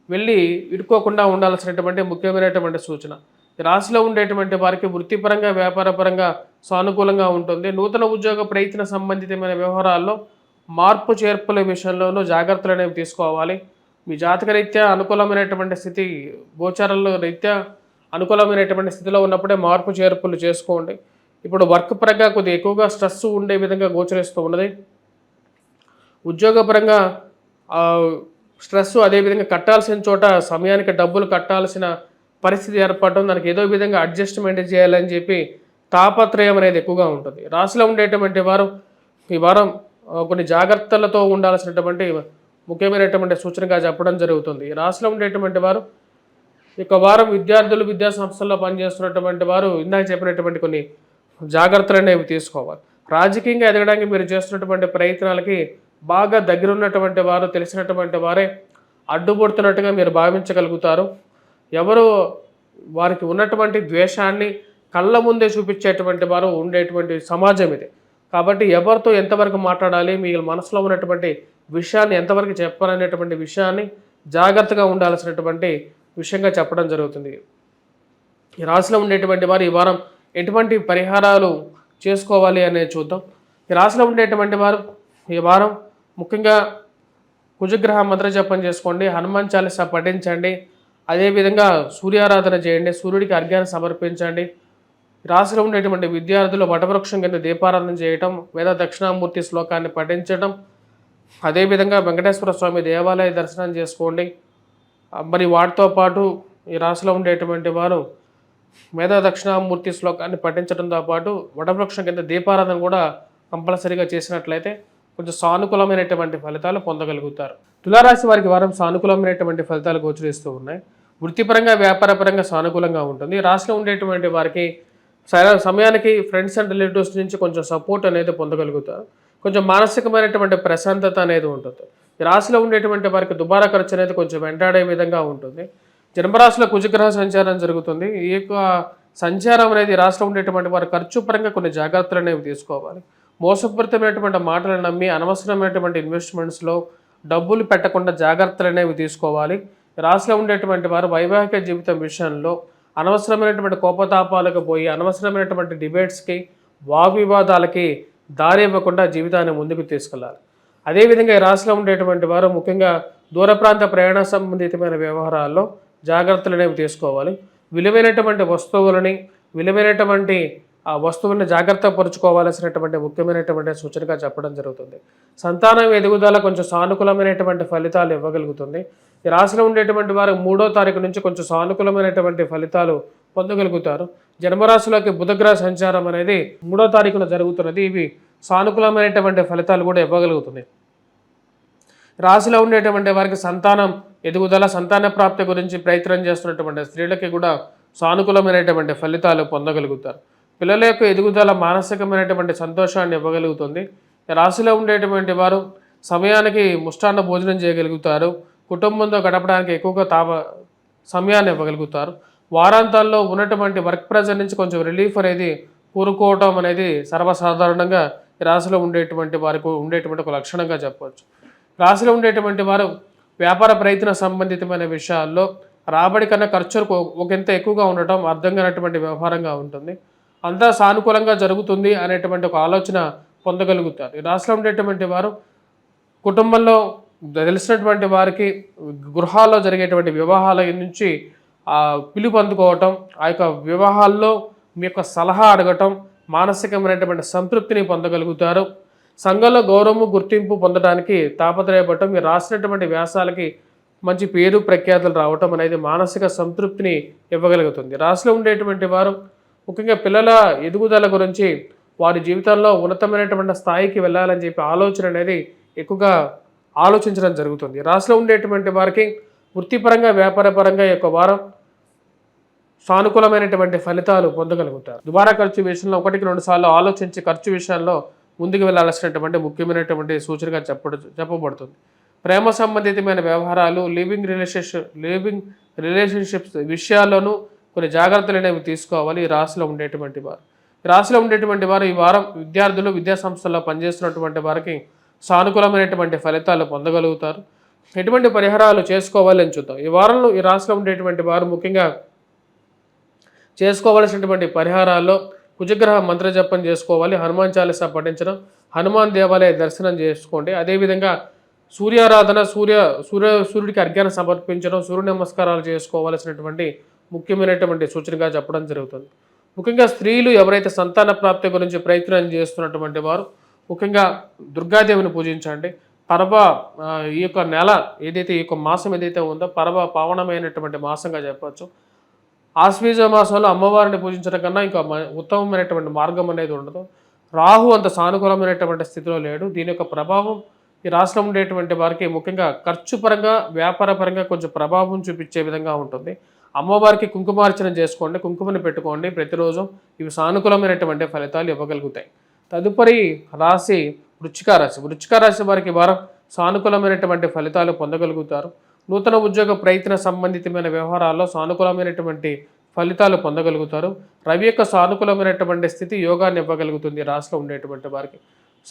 S1: వెళ్ళి ఇరుక్కోకుండా ఉండాల్సినటువంటి ముఖ్యమైనటువంటి సూచన. రాశిలో ఉండేటువంటి వారికి వృత్తిపరంగా, వ్యాపారపరంగా సానుకూలంగా ఉంటుంది. నూతన ఉద్యోగ ప్రయత్న సంబంధితమైన వ్యవహారాల్లో మార్పు చేర్పుల విషయంలోనూ జాగ్రత్తలు అనేవి తీసుకోవాలి. మీ జాతక రీత్యా అనుకూలమైనటువంటి స్థితి, గోచారంలో రీత్యా అనుకూలమైనటువంటి స్థితిలో ఉన్నప్పుడే మార్పు చేర్పులు చేసుకోండి. ఇప్పుడు వర్క్ పరంగా కొద్దిగా ఎక్కువగా స్ట్రెస్ ఉండే విధంగా గోచరిస్తూ ఉన్నది. ఉద్యోగపరంగా స్ట్రెస్, అదేవిధంగా కట్టాల్సిన చోట సమయానికి డబ్బులు కట్టాల్సిన పరిస్థితి ఏర్పడటం, దానికి ఏదో విధంగా అడ్జస్ట్మెంట్ చేయాలని చెప్పి తాపత్రయం అనేది ఎక్కువగా ఉంటుంది. రాశిలో ఉండేటువంటి వారు ఈ వారం కొన్ని జాగ్రత్తలతో ఉండాల్సినటువంటి ముఖ్యమైనటువంటి సూచనగా చెప్పడం జరుగుతుంది. రాశిలో ఉండేటువంటి వారు ఇక వారం విద్యార్థులు, విద్యా సంస్థల్లో పనిచేస్తున్నటువంటి వారు ఇందాక చెప్పినటువంటి కొన్ని జాగ్రత్తలు అనేవి తీసుకోవాలి. రాజకీయంగా ఎదగడానికి మీరు చేస్తున్నటువంటి ప్రయత్నాలకి బాగా దగ్గరున్నటువంటి వారు, తెలిసినటువంటి వారే అడ్డుపడుతున్నట్టుగా మీరు భావించగలుగుతారు. ఎవరు వారికి ఉన్నటువంటి ద్వేషాన్ని కళ్ళ ముందే చూపించేటువంటి వారు ఉండేటువంటి సమాజం ఇది. కాబట్టి ఎవరితో ఎంతవరకు మాట్లాడాలి, మీ మనసులో ఉన్నటువంటి విషయాన్ని ఎంతవరకు చెప్పాలనేటువంటి విషయాన్ని జాగ్రత్తగా ఉండాల్సినటువంటి విషయంగా చెప్పడం జరుగుతుంది. ఈ రాశిలో ఉండేటువంటి వారు ఈ వారం ఎటువంటి పరిహారాలు చేసుకోవాలి అనేది చూద్దాం. ఈ రాశిలో ఉండేటువంటి వారు ఈ వారం ముఖ్యంగా కుజగ్రహ మంత్ర జపం చేసుకోండి, హనుమాన్ చాలీసా పఠించండి, అదేవిధంగా సూర్యారాధన చేయండి, సూర్యుడికి అర్ఘ్యాన్ని సమర్పించండి. రాశిలో ఉండేటువంటి విద్యార్థులు వటవృక్షం కింద దీపారాధన చేయటం, వేద దక్షిణామూర్తి శ్లోకాన్ని పఠించడం, అదేవిధంగా వెంకటేశ్వర స్వామి దేవాలయ దర్శనం చేసుకోండి. మరి వాటితో పాటు ఈ రాశిలో ఉండేటువంటి వారు వేద దక్షిణామూర్తి శ్లోకాన్ని పఠించడంతో పాటు వటవృక్షం కింద దీపారాధన కూడా కంపల్సరీగా చేసినట్లయితే కొంచెం సానుకూలమైనటువంటి ఫలితాలు పొందగలుగుతారు. తులారాశి వారికి వారం సానుకూలమైనటువంటి ఫలితాలు గోచరిస్తూ ఉన్నాయి. వృత్తిపరంగా, వ్యాపారపరంగా సానుకూలంగా ఉంటుంది. రాశిలో ఉండేటువంటి వారికి సమయానికి ఫ్రెండ్స్ అండ్ రిలేటివ్స్ నుంచి కొంచెం సపోర్ట్ అనేది పొందగలుగుతారు. కొంచెం మానసికమైనటువంటి ప్రశాంతత అనేది ఉంటుంది. ఈ రాశిలో ఉండేటువంటి వారికి దుబారా ఖర్చు అనేది కొంచెం వెంటాడే విధంగా ఉంటుంది. జన్మరాశిలో కుజగ్రహ సంచారం జరుగుతుంది. ఈ యొక్క సంచారం అనేది రాశిలో ఉండేటువంటి వారి ఖర్చు పరంగా కొన్ని జాగ్రత్తలు అనేవి తీసుకోవాలి. మోసపూరితమైనటువంటి మాటలను నమ్మి అనవసరమైనటువంటి ఇన్వెస్ట్మెంట్స్లో డబ్బులు పెట్టకుండా జాగ్రత్తలు అనేవి తీసుకోవాలి. రాశిలో ఉండేటువంటి వారు వైవాహిక జీవితం విషయంలో అనవసరమైనటువంటి కోపతాపాలకు పోయి అనవసరమైనటువంటి డిబేట్స్కి వాగ్వివాదాలకి దారి ఇవ్వకుండా జీవితాన్ని ముందుకు తీసుకెళ్ళాలి. అదేవిధంగా ఈ రాశిలో ఉండేటువంటి వారు ముఖ్యంగా దూర ప్రాంత ప్రయాణ సంబంధితమైన వ్యవహారాల్లో జాగ్రత్తలు అనేవి తీసుకోవాలి. విలువైనటువంటి వస్తువులని విలువైనటువంటి ఆ వస్తువులను జాగ్రత్త పరుచుకోవాల్సినటువంటి ముఖ్యమైనటువంటి సూచనగా చెప్పడం జరుగుతుంది. సంతానం ఎదుగుదల కొంచెం సానుకూలమైనటువంటి ఫలితాలు ఇవ్వగలుగుతుంది. ఈ రాశిలో ఉండేటువంటి వారు 3వ తారీఖు నుంచి కొంచెం సానుకూలమైనటువంటి ఫలితాలు పొందగలుగుతారు. జన్మరాశిలోకి బుధగ్రహ సంచారం అనేది 3వ తారీఖున జరుగుతున్నది. ఇవి సానుకూలమైనటువంటి ఫలితాలు కూడా ఇవ్వగలుగుతుంది. రాశిలో ఉండేటువంటి వారికి సంతానం ఎదుగుదల సంతాన ప్రాప్తి గురించి ప్రయత్నం చేస్తున్నటువంటి స్త్రీలకి కూడా సానుకూలమైనటువంటి ఫలితాలు పొందగలుగుతారు. పిల్లల యొక్క ఎదుగుదల మానసికమైనటువంటి సంతోషాన్ని ఇవ్వగలుగుతుంది. రాశిలో ఉండేటువంటి వారు సమయానికి ముష్టాన్న భోజనం చేయగలుగుతారు. కుటుంబంతో గడపడానికి ఎక్కువగా సమయాన్ని ఇవ్వగలుగుతారు. వారాంతాల్లో ఉన్నటువంటి వర్క్ ప్రెజర్ నుంచి కొంచెం రిలీఫ్ అనేది కూరుకోవటం అనేది సర్వసాధారణంగా ఈ రాశిలో ఉండేటువంటి వారికి ఉండేటువంటి ఒక లక్షణంగా చెప్పవచ్చు. రాశిలో ఉండేటువంటి వారు వ్యాపార ప్రయత్న సంబంధితమైన విషయాల్లో రాబడి కన్నా ఖర్చులు ఒకంత ఎక్కువగా ఉండటం అర్థం కానటువంటి వ్యవహారంగా ఉంటుంది. అంతా సానుకూలంగా జరుగుతుంది అనేటువంటి ఒక ఆలోచన పొందగలుగుతారు. ఈ రాశిలో ఉండేటువంటి వారు కుటుంబంలో తెలిసినటువంటి వారికి గృహాల్లో జరిగేటువంటి వివాహాల నుంచి పిలుపు అందుకోవటం, ఆ యొక్క వివాహాల్లో మీ యొక్క సలహా అడగటం, మానసికమైనటువంటి సంతృప్తిని పొందగలుగుతారు. సంఘంలో గౌరవము గుర్తింపు పొందడానికి తాపత్రయపడటం, మీరు రాసినటువంటి వ్యాసాలకి మంచి పేరు ప్రఖ్యాతులు రావటం అనేది మానసిక సంతృప్తిని ఇవ్వగలుగుతుంది. రాశిలో ఉండేటువంటి వారు ముఖ్యంగా పిల్లల ఎదుగుదల గురించి వారి జీవితంలో ఉన్నతమైనటువంటి స్థాయికి వెళ్ళాలని చెప్పి ఆలోచన అనేది ఎక్కువగా ఆలోచించడం జరుగుతుంది. రాశిలో ఉండేటువంటి వారికి వృత్తిపరంగా వ్యాపారపరంగా ఈ యొక్క వారం సానుకూలమైనటువంటి ఫలితాలు పొందగలుగుతారు. దుబారా ఖర్చు విషయంలో 1-2 సార్లు ఆలోచించి ఖర్చు విషయాల్లో ముందుకు వెళ్ళాల్సినటువంటి ముఖ్యమైనటువంటి సూచనగా చెప్పబడుతుంది. ప్రేమ సంబంధితమైన వ్యవహారాలు లివింగ్ రిలేషన్షిప్స్ విషయాల్లోనూ కొన్ని జాగ్రత్తలు అనేవి తీసుకోవాలి. ఈ రాశిలో ఉండేటువంటి వారు ఈ వారం విద్యార్థులు విద్యా సంస్థల్లో పనిచేస్తున్నటువంటి వారికి సానుకూలమైనటువంటి ఫలితాలు పొందగలుగుతారు. ఎటువంటి పరిహారాలు చేసుకోవాలని చూద్దాం. ఈ వారంలో ఈ రాశిలో ఉండేటువంటి వారు ముఖ్యంగా చేసుకోవాల్సినటువంటి పరిహారాల్లో కుజగ్రహ మంత్ర జపం చేసుకోవాలి. హనుమాన్ చాలీసా పఠించడం, హనుమాన్ దేవాలయ దర్శనం చేసుకోండి. అదేవిధంగా సూర్యారాధన సూర్యుడికి అర్ఘ్యాన్ని సమర్పించడం, సూర్య నమస్కారాలు చేసుకోవాల్సినటువంటి ముఖ్యమైనటువంటి సూచనగా చెప్పడం జరుగుతుంది. ముఖ్యంగా స్త్రీలు ఎవరైతే సంతాన ప్రాప్తి గురించి ప్రయత్నం చేస్తున్నటువంటి వారు ముఖ్యంగా దుర్గాదేవిని పూజించండి. ఈ యొక్క నెల ఏదైతే ఈ యొక్క మాసం ఏదైతే ఉందో పావనమైనటువంటి మాసంగా చెప్పవచ్చు. ఆశ్వీజ మాసంలో అమ్మవారిని పూజించడం కన్నా ఇంకా ఉత్తమమైనటువంటి మార్గం అనేది ఉండదు. రాహు అంత సానుకూలమైనటువంటి స్థితిలో లేడు. దీని యొక్క ప్రభావం ఈ రాష్ట్రం ఉండేటువంటి వారికి ముఖ్యంగా ఖర్చు పరంగా వ్యాపార పరంగా కొంచెం ప్రభావం చూపించే విధంగా ఉంటుంది. అమ్మవారికి కుంకుమార్చన చేసుకోండి, కుంకుమని పెట్టుకోండి ప్రతిరోజు. ఇవి సానుకూలమైనటువంటి ఫలితాలు ఇవ్వగలుగుతాయి. తదుపరి రాశి వృశ్చిక రాశి వారికి వారం సానుకూలమైనటువంటి ఫలితాలు పొందగలుగుతారు. నూతన ఉద్యోగ ప్రయత్న సంబంధితమైన వ్యవహారాల్లో సానుకూలమైనటువంటి ఫలితాలు పొందగలుగుతారు. రవి యొక్క సానుకూలమైనటువంటి స్థితి యోగాన్ని ఇవ్వగలుగుతుంది రాశిలో ఉండేటువంటి వారికి.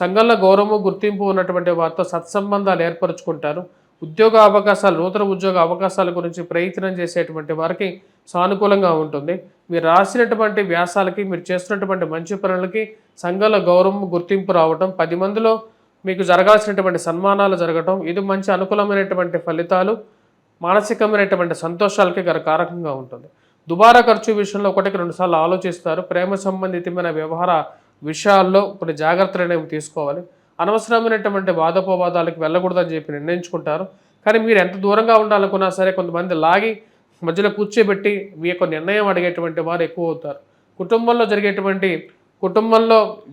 S1: సంఘంలో గౌరవము గుర్తింపు ఉన్నటువంటి వారితో సత్సంబంధాలు ఏర్పరచుకుంటారు. నూతన ఉద్యోగ అవకాశాల గురించి ప్రయత్నం చేసేటువంటి వారికి సానుకూలంగా ఉంటుంది. మీరు రాసినటువంటి వ్యాసాలకి మీరు చేస్తున్నటువంటి మంచి పనులకి సంఘంలో గౌరవం గుర్తింపు రావటం, 10 మందిలో మీకు జరగాల్సినటువంటి సన్మానాలు జరగటం, ఇది మంచి అనుకూలమైనటువంటి ఫలితాలు మానసికమైనటువంటి సంతోషాలకి కారకంగా ఉంటుంది. దుబారా ఖర్చు విషయంలో 1-2 సార్లు ఆలోచిస్తారు. ప్రేమ సంబంధితమైన వ్యవహార విషయాల్లో కొన్ని జాగ్రత్తలు అనేవి తీసుకోవాలి. అనవసరమైనటువంటి వాదోపవాదాలకు వెళ్ళకూడదని చెప్పి నిర్ణయించుకుంటారు. కానీ మీరు ఎంత దూరంగా ఉండాలనుకున్నా సరే కొంతమంది లాగి మధ్యలో కూర్చోబెట్టి మీ యొక్క నిర్ణయం అడిగేటువంటి వారు ఎక్కువ అవుతారు. కుటుంబంలో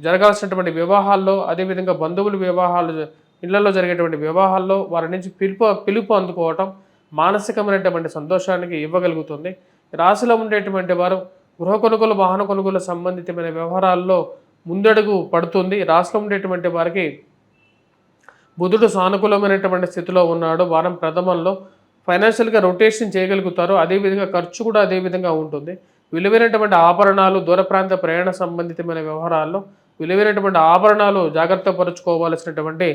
S1: జరగాల్సినటువంటి వివాహాల్లో, అదేవిధంగా బంధువుల వివాహాలు, ఇళ్లలో జరిగేటువంటి వివాహాల్లో వారి నుంచి పిలుపు అందుకోవటం మానసికమైనటువంటి సంతోషానికి ఇవ్వగలుగుతుంది. రాశిలో ఉండేటువంటి వారు గృహ కొనుగోలు, వాహన కొనుగోలు సంబంధితమైన వ్యవహారాల్లో ముందడుగు పడుతుంది. రాశిలో ఉండేటువంటి వారికి బుధుడు సానుకూలమైనటువంటి స్థితిలో ఉన్నాడు. వారం ప్రథమంలో ఫైనాన్షియల్గా రొటేషన్ చేయగలుగుతారు. అదేవిధంగా ఖర్చు కూడా అదేవిధంగా ఉంటుంది. విలువైనటువంటి ఆభరణాలు, దూర ప్రాంత ప్రయాణ సంబంధితమైన వ్యవహారాల్లో విలువైనటువంటి ఆభరణాలు జాగ్రత్త పరుచుకోవాల్సినటువంటి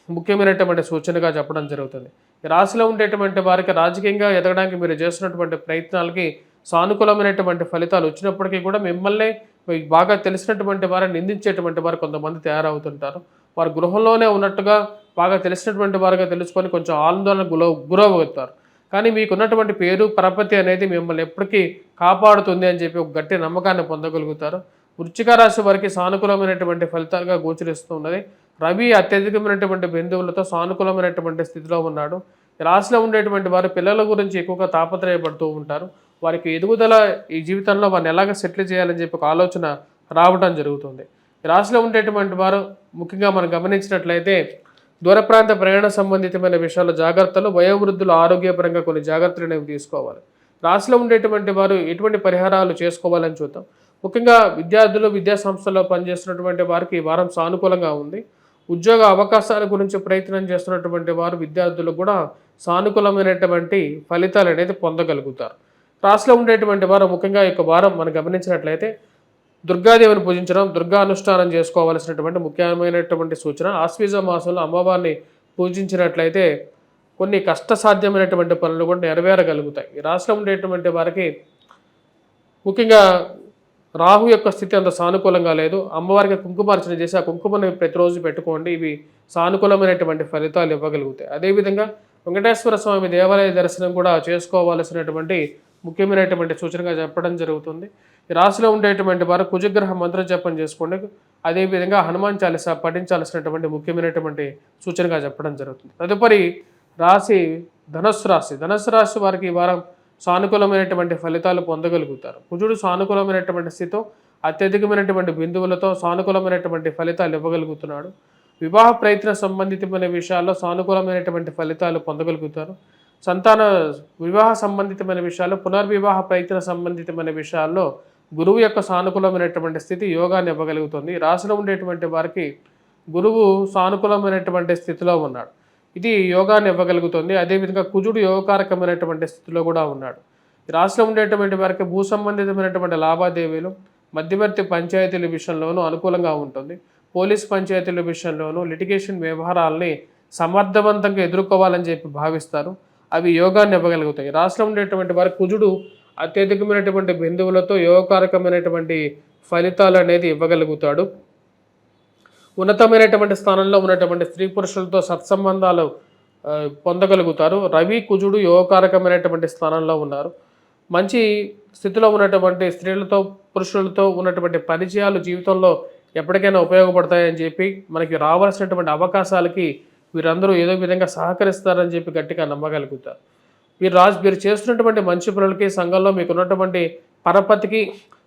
S1: ముఖ్యమైనటువంటి సూచనగా చెప్పడం జరుగుతుంది. ఈ రాశిలో ఉండేటువంటి వారికి రాజకీయంగా ఎదగడానికి మీరు చేస్తున్నటువంటి ప్రయత్నాలకి సానుకూలమైనటువంటి ఫలితాలు వచ్చినప్పటికీ కూడా మిమ్మల్ని మీకు బాగా తెలిసినటువంటి వారిని నిందించేటువంటి వారు కొంతమంది తయారవుతుంటారు. వారు గృహంలోనే ఉన్నట్టుగా బాగా తెలిసినటువంటి వారుగా తెలుసుకొని కొంచెం ఆందోళన గురవుతారు. కానీ మీకున్నటువంటి పేరు పరపతి అనేది మిమ్మల్ని ఎప్పటికీ కాపాడుతుంది అని చెప్పి ఒక గట్టి నమ్మకాన్ని పొందగలుగుతారు. వృశ్చిక రాశి వారికి సానుకూలమైనటువంటి ఫలితాలుగా గోచరిస్తూ ఉన్నది. రవి అత్యధికమైనటువంటి బిందువులతో సానుకూలమైనటువంటి స్థితిలో ఉన్నాడు. ఈ రాశిలో ఉండేటువంటి వారు పిల్లల గురించి ఎక్కువగా తాపత్రయపడుతూ ఉంటారు. వారికి ఎదుగుదల ఈ జీవితంలో వారిని ఎలాగ సెటిల్ చేయాలని చెప్పి ఒక ఆలోచన రావడం జరుగుతుంది. ఈ రాశిలో ఉండేటువంటి వారు ముఖ్యంగా మనం గమనించినట్లయితే దూర ప్రాంత ప్రయాణ సంబంధితమైన విషయాల్లో జాగ్రత్తలు, వయోవృద్ధులు ఆరోగ్యపరంగా కొన్ని జాగ్రత్తలు అనేవి తీసుకోవాలి. రాశిలో ఉండేటువంటి వారు ఎటువంటి పరిహారాలు చేసుకోవాలని చూద్దాం. ముఖ్యంగా విద్యార్థులు, విద్యా సంస్థల్లో పనిచేస్తున్నటువంటి వారికి ఈ వారం సానుకూలంగా ఉంది. ఉద్యోగ అవకాశాల గురించి ప్రయత్నం చేస్తున్నటువంటి వారు విద్యార్థులు కూడా సానుకూలమైనటువంటి ఫలితాలు అనేది పొందగలుగుతారు. రాశిలో ఉండేటువంటి వారు ముఖ్యంగా ఈ వారం మనం గమనించినట్లయితే దుర్గాదేవిని పూజించడం, దుర్గా అనుష్ఠానం చేసుకోవాల్సినటువంటి ముఖ్యమైనటువంటి సూచన. ఆశ్వీజ మాసంలో అమ్మవారిని పూజించినట్లయితే కొన్ని కష్టసాధ్యమైనటువంటి పనులు కూడా నెరవేరగలుగుతాయి. ఈ రాశిలో ఉండేటువంటి వారికి ముఖ్యంగా రాహు యొక్క స్థితి అంత సానుకూలంగా లేదు. అమ్మవారికి కుంకుమార్చన చేసి ఆ కుంకుమని ప్రతిరోజు పెట్టుకోండి. ఇవి సానుకూలమైనటువంటి ఫలితాలు ఇవ్వగలుగుతాయి. అదేవిధంగా వెంకటేశ్వర స్వామి దేవాలయ దర్శనం కూడా చేసుకోవాల్సినటువంటి ముఖ్యమైనటువంటి సూచనగా చెప్పడం జరుగుతుంది. ఈ రాశిలో ఉండేటువంటి వారు కుజగ్రహ మంత్ర జపం చేసుకోండి. అదేవిధంగా హనుమాన్ చాలీసా పఠించాల్సినటువంటి ముఖ్యమైనటువంటి సూచనగా చెప్పడం జరుగుతుంది. తదుపరి రాశి ధనుస్సు రాశి. ధనుస్సు రాశి వారికి ఈ వారం సానుకూలమైనటువంటి ఫలితాలు పొందగలుగుతారు. కుజుడు సానుకూలమైనటువంటి స్థితితో అత్యధికమైనటువంటి బిందువులతో సానుకూలమైనటువంటి ఫలితాలు ఇవ్వగలుగుతున్నాడు. వివాహ ప్రయత్న సంబంధితమైన విషయాల్లో సానుకూలమైనటువంటి ఫలితాలు పొందగలుగుతారు. సంతాన వివాహ సంబంధితమైన విషయాల్లో, పునర్వివాహ ప్రయత్న సంబంధితమైన విషయాల్లో గురువు యొక్క సానుకూలమైనటువంటి స్థితి యోగాన్ని ఇవ్వగలుగుతుంది. రాశిలో ఉండేటువంటి వారికి గురువు సానుకూలమైనటువంటి స్థితిలో ఉన్నాడు. ఇది యోగాన్ని ఇవ్వగలుగుతుంది. అదేవిధంగా కుజుడు యోగకారకమైనటువంటి స్థితిలో కూడా ఉన్నాడు. రాశిలో ఉండేటువంటి వారికి భూ సంబంధితమైనటువంటి లావాదేవీలు, మధ్యవర్తి పంచాయతీల విషయంలోనూ అనుకూలంగా ఉంటుంది. పోలీస్ పంచాయతీల విషయంలోనూ లిటిగేషన్ వ్యవహారాలని సమర్థవంతంగా ఎదుర్కోవాలని చెప్పి భావిస్తారు. అవి యోగాన్ని ఇవ్వగలుగుతాయి. రాశిలో ఉండేటువంటి వారి కుజుడు అత్యధికమైనటువంటి బిందువులతో యోగకారకమైనటువంటి ఫలితాలు అనేది ఇవ్వగలుగుతాడు. ఉన్నతమైనటువంటి స్థానంలో ఉన్నటువంటి స్త్రీ పురుషులతో సత్సంబంధాలు పొందగలుగుతారు. రవి కుజుడు యోగకారకమైనటువంటి స్థానంలో ఉన్నారు. మంచి స్థితిలో ఉన్నటువంటి స్త్రీలతో పురుషులతో ఉన్నటువంటి పరిచయాలు జీవితంలో ఎప్పటికైనా ఉపయోగపడతాయని చెప్పి మనకి రావాల్సినటువంటి అవకాశాలకి వీరందరూ ఏదో విధంగా సహకరిస్తారని చెప్పి గట్టిగా నమ్మగలుగుతారు. మీరు చేస్తున్నటువంటి మంచి పనులకి, సంఘంలో మీకు ఉన్నటువంటి పరపతికి,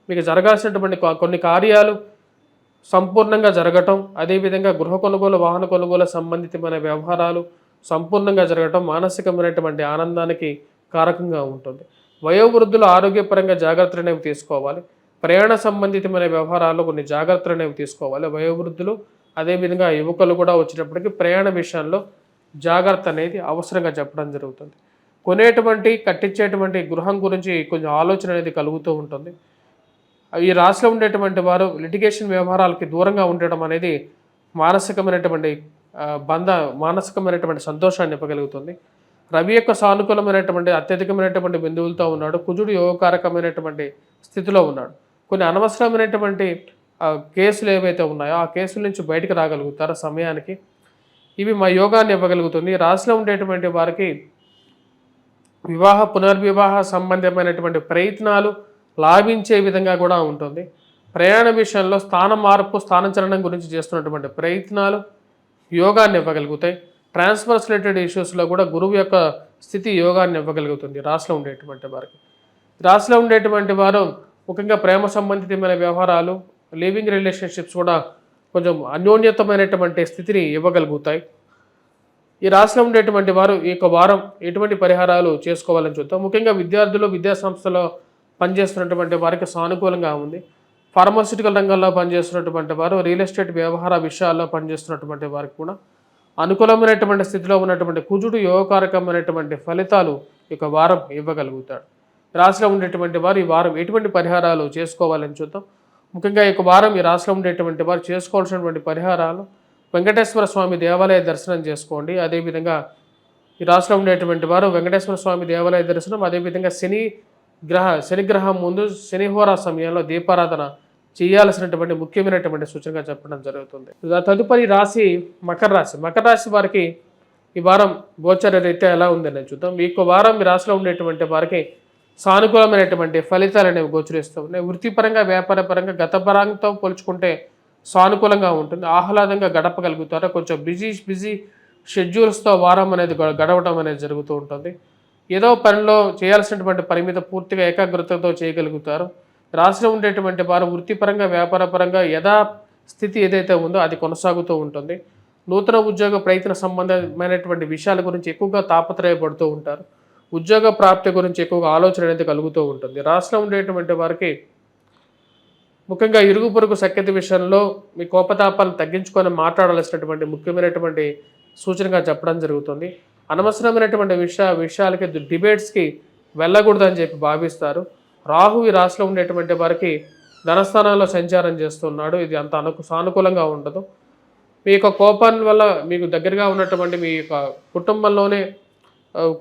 S1: మీకు జరగాల్సినటువంటి కొన్ని కార్యాలు సంపూర్ణంగా జరగటం, అదేవిధంగా గృహ కొనుగోలు, వాహన కొనుగోలు సంబంధితమైన వ్యవహారాలు సంపూర్ణంగా జరగటం మానసికమైనటువంటి ఆనందానికి కారకంగా ఉంటుంది. వయోవృద్ధులు ఆరోగ్యపరంగా జాగ్రత్తలు అనేవి తీసుకోవాలి. ప్రయాణ సంబంధితమైన వ్యవహారాల్లో కొన్ని జాగ్రత్తలు అనేవి తీసుకోవాలి. వయోవృద్ధులు అదేవిధంగా యువకులు కూడా వచ్చేటప్పటికి ప్రయాణ విషయంలో జాగ్రత్త అనేది అవసరంగా చెప్పడం జరుగుతుంది. కట్టించేటువంటి గృహం గురించి కొంచెం ఆలోచన అనేది కలుగుతూ ఉంటుంది. ఈ రాశిలో ఉండేటువంటి వారు లిటిగేషన్ వ్యవహారాలకి దూరంగా ఉండడం అనేది మానసికమైనటువంటి సంతోషాన్ని ఇవ్వగలుగుతుంది. రవి యొక్క సానుకూలమైనటువంటి అత్యధికమైనటువంటి బిందువులతో ఉన్నాడు. కుజుడు యోగకారకమైనటువంటి స్థితిలో ఉన్నాడు. కొన్ని అనవసరమైనటువంటి కేసులు ఏవైతే ఉన్నాయో ఆ కేసుల నుంచి బయటకు రాగలుగుతారు సమయానికి. ఇవి మా యోగాన్ని ఇవ్వగలుగుతుంది. రాశిలో ఉండేటువంటి వారికి పునర్వివాహ సంబంధమైనటువంటి ప్రయత్నాలు లాభించే విధంగా కూడా ఉంటుంది. ప్రయాణ విషయంలో స్థానచలనం గురించి చేస్తున్నటువంటి ప్రయత్నాలు యోగాన్ని ఇవ్వగలుగుతాయి. ట్రాన్స్ఫర్స్ రిలేటెడ్ ఇష్యూస్లో కూడా గురువు యొక్క స్థితి యోగాన్ని ఇవ్వగలుగుతుంది రాశిలో ఉండేటువంటి వారికి. రాశిలో ఉండేటువంటి వారు ముఖ్యంగా ప్రేమ సంబంధితమైన వ్యవహారాలు, లివింగ్ రిలేషన్షిప్స్ కూడా కొంచెం అన్యోన్యతమైనటువంటి స్థితిని ఇవ్వగలుగుతాయి. ఈ రాశిలో ఉండేటువంటి వారు ఈ వారం ఎటువంటి పరిహారాలు చేసుకోవాలని చూద్దాం. ముఖ్యంగా విద్యార్థులు, విద్యా సంస్థలో పనిచేస్తున్నటువంటి వారికి సానుకూలంగా ఉంది. ఫార్మాస్యూటికల్ రంగంలో పనిచేస్తున్నటువంటి వారు, రియల్ ఎస్టేట్ వ్యవహార విషయాల్లో పనిచేస్తున్నటువంటి వారికి కూడా అనుకూలమైనటువంటి స్థితిలో ఉన్నటువంటి కుజుడు యోగకారకమైనటువంటి ఫలితాలు ఈ వారం ఇవ్వగలుగుతాడు. రాశిలో ఉండేటువంటి వారు ఈ వారం ఎటువంటి పరిహారాలు చేసుకోవాలని చూద్దాం. ముఖ్యంగా ఈ వారం ఈ రాశిలో ఉండేటువంటి వారు చేసుకోవాల్సినటువంటి పరిహారాలు: వెంకటేశ్వర స్వామి దేవాలయ దర్శనం చేసుకోండి. అదేవిధంగా ఈ రాశిలో ఉండేటువంటి వారు వెంకటేశ్వర స్వామి దేవాలయ దర్శనం, అదేవిధంగా శనిగ్రహం ముందు శనిహోరా సమయంలో దీపారాధన చేయాల్సినటువంటి ముఖ్యమైనటువంటి సూచనగా చెప్పడం జరుగుతుంది. తదుపరి రాశి మకర రాశి. మకర రాశి వారికి ఈ వారం గోచర రీత్యా ఎలా ఉందని చూద్దాం. ఈ వారం మీ రాశిలో ఉండేటువంటి వారికి సానుకూలమైనటువంటి ఫలితాలు అనేవి గోచరిస్తూ ఉన్నాయి. వృత్తిపరంగా, వ్యాపారపరంగా గత పరంతో పోల్చుకుంటే సానుకూలంగా ఉంటుంది. ఆహ్లాదంగా గడపగలుగుతారు. కొంచెం బిజీ షెడ్యూల్స్తో వారం అనేది గడవడం అనేది జరుగుతూ ఉంటుంది. ఏదో పనిలో చేయాల్సినటువంటి పని మీద పూర్తిగా ఏకాగ్రతతో చేయగలుగుతారు. రాశిలో ఉండేటువంటి వారు వృత్తిపరంగా, వ్యాపారపరంగా స్థితి ఏదైతే ఉందో అది కొనసాగుతూ ఉంటుంది. నూతన ఉద్యోగ ప్రయత్న సంబంధమైనటువంటి విషయాల గురించి ఎక్కువగా తాపత్రయపడుతూ ఉంటారు. ఉద్యోగ ప్రాప్తి గురించి ఎక్కువగా ఆలోచన అనేది కలుగుతూ ఉంటుంది. రాశిలో ఉండేటువంటి వారికి ముఖ్యంగా ఇరుగు పొరుగు సఖ్యత విషయంలో మీ కోపతాపాలను తగ్గించుకొని మాట్లాడాల్సినటువంటి ముఖ్యమైనటువంటి సూచనగా చెప్పడం జరుగుతుంది. అనవసరమైనటువంటి విషయాలకి డిబేట్స్కి వెళ్ళకూడదని చెప్పి భావిస్తారు. రాహు ఈ రాశిలో ఉండేటువంటి వారికి ధనస్థానంలో సంచారం చేస్తున్నాడు. ఇది అంత సానుకూలంగా ఉండదు. మీ యొక్క కోపాన్ని వల్ల మీకు దగ్గరగా ఉన్నటువంటి మీ యొక్క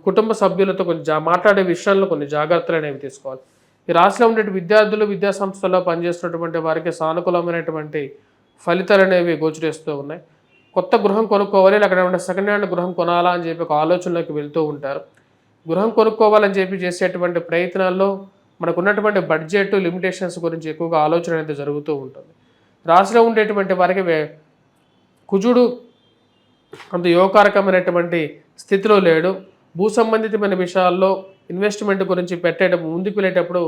S1: కుటుంబ సభ్యులతో మాట్లాడే విషయాల్లో కొన్ని జాగ్రత్తలు అనేవి తీసుకోవాలి. ఈ రాశిలో ఉండే విద్యార్థులు, విద్యా సంస్థల్లో పనిచేస్తున్నటువంటి వారికి సానుకూలమైనటువంటి ఫలితాలు అనేవి గోచరిస్తూ ఉన్నాయి. కొత్త గృహం కొనుక్కోవాలి, లేకపోతే సెకండ్ హ్యాండ్ గృహం కొనాలా అని చెప్పి ఒక ఆలోచనలోకి వెళ్తూ ఉంటారు. గృహం కొనుక్కోవాలని చెప్పి చేసేటువంటి ప్రయత్నాల్లో మనకు ఉన్నటువంటి బడ్జెట్ లిమిటేషన్స్ గురించి ఎక్కువగా ఆలోచన అనేది జరుగుతూ ఉంటుంది. రాశిలో ఉండేటువంటి వారికి కుజుడు అంత యోగకారకమైనటువంటి స్థితిలో లేడు. భూ సంబంధితమైన విషయాల్లో ఇన్వెస్ట్మెంట్ గురించి ముందుకు వెళ్ళేటప్పుడు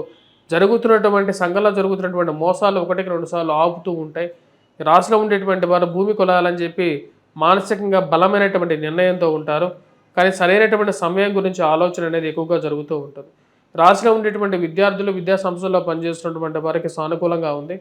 S1: సంఘంలో జరుగుతున్నటువంటి మోసాలు 1-2 సార్లు ఆపుతూ ఉంటాయి. రాశిలో ఉండేటువంటి వారు భూమి కొనాలని చెప్పి మానసికంగా బలమైనటువంటి నిర్ణయంతో ఉంటారు. కానీ సరైనటువంటి సమయం గురించి ఆలోచన అనేది ఎక్కువగా జరుగుతూ ఉంటుంది. రాశిలో ఉండేటువంటి విద్యార్థులు, విద్యా సంస్థల్లో పనిచేస్తున్నటువంటి వారికి సానుకూలంగా ఉంది.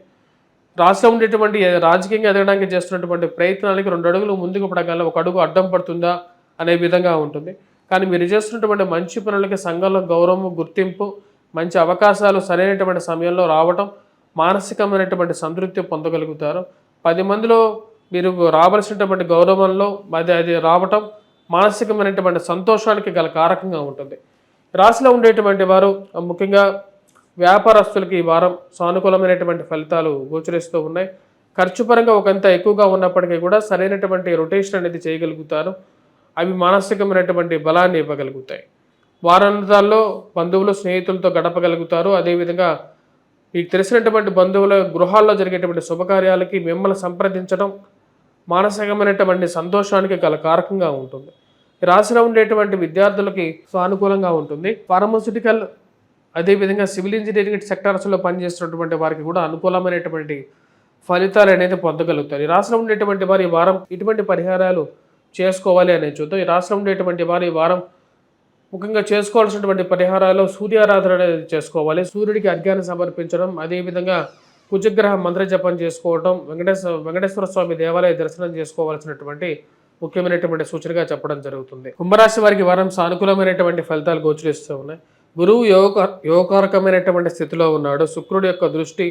S1: రాశిలో ఉండేటువంటి రాజకీయంగా ఎదగడానికి చేస్తున్నటువంటి ప్రయత్నాలకి 2 అడుగులు ముందుకు పడగల 1 అడుగు అడ్డం పడుతుందా అనే విధంగా ఉంటుంది. కానీ మీరు చేస్తున్నటువంటి మంచి పనులకి సంఘంలో గౌరవం, గుర్తింపు, మంచి అవకాశాలు సరైనటువంటి సమయంలో రావటం, మానసికమైనటువంటి సంతృప్తి పొందగలుగుతారు. 10 మందిలో మీరు రావాల్సినటువంటి గౌరవంలో అది రావటం మానసికమైనటువంటి సంతోషానికి గల కారకంగా ఉంటుంది. రాశిలో ఉండేటువంటి వారు ముఖ్యంగా వ్యాపారస్తులకి ఈ వారం సానుకూలమైనటువంటి ఫలితాలు గోచరిస్తూ ఉన్నాయి. ఖర్చు పరంగా ఒకంత ఎక్కువగా ఉన్నప్పటికీ కూడా సరైనటువంటి రొటేషన్ అనేది చేయగలుగుతారు. అవి మానసికమైనటువంటి బలాన్ని ఇవ్వగలుగుతాయి. వారాంతాల్లో బంధువులు, స్నేహితులతో గడపగలుగుతారు. అదేవిధంగా మీకు తెలిసినటువంటి బంధువుల గృహాల్లో జరిగేటువంటి శుభకార్యాలకి మిమ్మల్ని సంప్రదించడం మానసికమైనటువంటి సంతోషానికి గల కారకంగా ఉంటుంది. రాశిలో ఉండేటువంటి విద్యార్థులకి సానుకూలంగా ఉంటుంది. ఫార్మస్యూటికల్, అదేవిధంగా సివిల్ ఇంజనీరింగ్ సెక్టార్స్లో పనిచేస్తున్నటువంటి వారికి కూడా అనుకూలమైనటువంటి ఫలితాలు అనేది పొందగలుగుతారు. ఈ రాశిలో ఉండేటువంటి వారు ఈ వారం ఇటువంటి పరిహారాలు చేసుకోవాలి అనేది చూద్దాం. ఈ రాశిలో ఉండేటువంటి వారు ఈ వారం ముఖ్యంగా చేసుకోవాల్సినటువంటి పరిహారాలు సూర్యారాధన అనేది చేసుకోవాలి. సూర్యుడికి అర్ఘ్యాన్ని సమర్పించడం, అదేవిధంగా కుజగ్రహ మంత్ర జపం చేసుకోవడం, వెంకటేశ్వర స్వామి దేవాలయ దర్శనం చేసుకోవాల్సినటువంటి ముఖ్యమైనటువంటి సూచనగా చెప్పడం జరుగుతుంది. కుంభరాశి వారికి వారం సానుకూలమైనటువంటి ఫలితాలు గోచరిస్తూ ఉన్నాయి. గురువు యోగకారకమైనటువంటి స్థితిలో ఉన్నాడు. శుక్రుడి యొక్క దృష్టి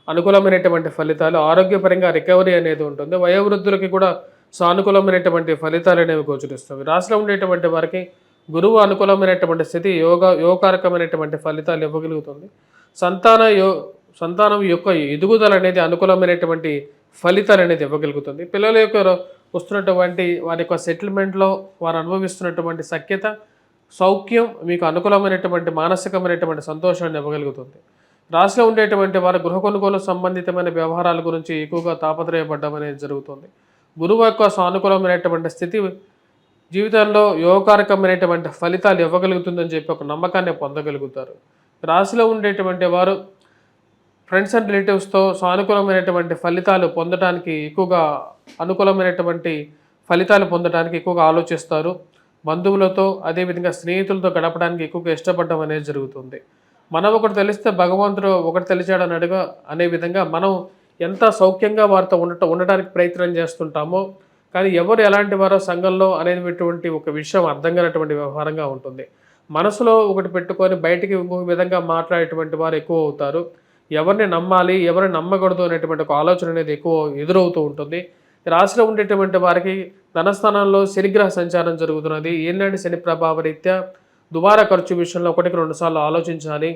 S1: అనుకూలమైనటువంటి ఫలితాలు, ఆరోగ్యపరంగా రికవరీ అనేది ఉంటుంది. వయోవృద్ధులకి కూడా సానుకూలమైనటువంటి ఫలితాలు అనేవి గోచరిస్తాయి. రాశిలో ఉండేటువంటి వారికి గురువు అనుకూలమైనటువంటి స్థితి యోగకారకమైనటువంటి ఫలితాలు ఇవ్వగలుగుతుంది. సంతానం యొక్క ఎదుగుదల అనేది అనుకూలమైనటువంటి ఫలితాలు అనేది ఇవ్వగలుగుతుంది. పిల్లల యొక్క వస్తున్నటువంటి వారి యొక్క సెటిల్మెంట్లో వారు అనుభవిస్తున్నటువంటి సఖ్యత, సౌఖ్యం మీకు అనుకూలమైనటువంటి మానసికమైనటువంటి సంతోషాన్ని ఇవ్వగలుగుతుంది. రాశిలో ఉండేటువంటి వారు గృహ కొనుగోలు సంబంధితమైన వ్యవహారాల గురించి ఎక్కువగా తాపత్రయపడడం అనేది జరుగుతుంది. గురువు యొక్క సానుకూలమైనటువంటి స్థితి జీవితంలో యోగకారకమైనటువంటి ఫలితాలు ఇవ్వగలుగుతుందని చెప్పి ఒక నమ్మకాన్ని పొందగలుగుతారు. రాశిలో ఉండేటువంటి వారు ఫ్రెండ్స్ అండ్ రిలేటివ్స్తో సానుకూలమైనటువంటి ఫలితాలు పొందడానికి ఎక్కువగా ఆలోచిస్తారు. బంధువులతో, అదేవిధంగా స్నేహితులతో గడపడానికి ఎక్కువగా ఇష్టపడడం అనేది జరుగుతుంది. మనం ఒకటి తెలిస్తే భగవంతుడు ఒకటి తెలిసాడని అనే విధంగా మనం ఎంత సౌఖ్యంగా వారితో ఉండటానికి ప్రయత్నం చేస్తుంటామో, కానీ ఎవరు ఎలాంటి వారో సంఘంలో అనేటువంటి ఒక విషయం అర్థం కానటువంటి వ్యవహారంగా ఉంటుంది. మనసులో ఒకటి పెట్టుకొని బయటికి ఇంకొక విధంగా మాట్లాడేటువంటి వారు ఎక్కువ అవుతారు. ఎవరిని నమ్మాలి, ఎవరిని నమ్మకూడదు అనేటువంటి ఒక ఆలోచన అనేది ఎక్కువ ఎదురవుతూ ఉంటుంది. రాశిలో ఉండేటువంటి వారికి ధనస్థానంలో శనిగ్రహ సంచారం జరుగుతున్నది. ఏంటంటే శని ప్రభావ రీత్యా దుబారా ఖర్చు విషయంలో 1-2 సార్లు ఆలోచించాలి.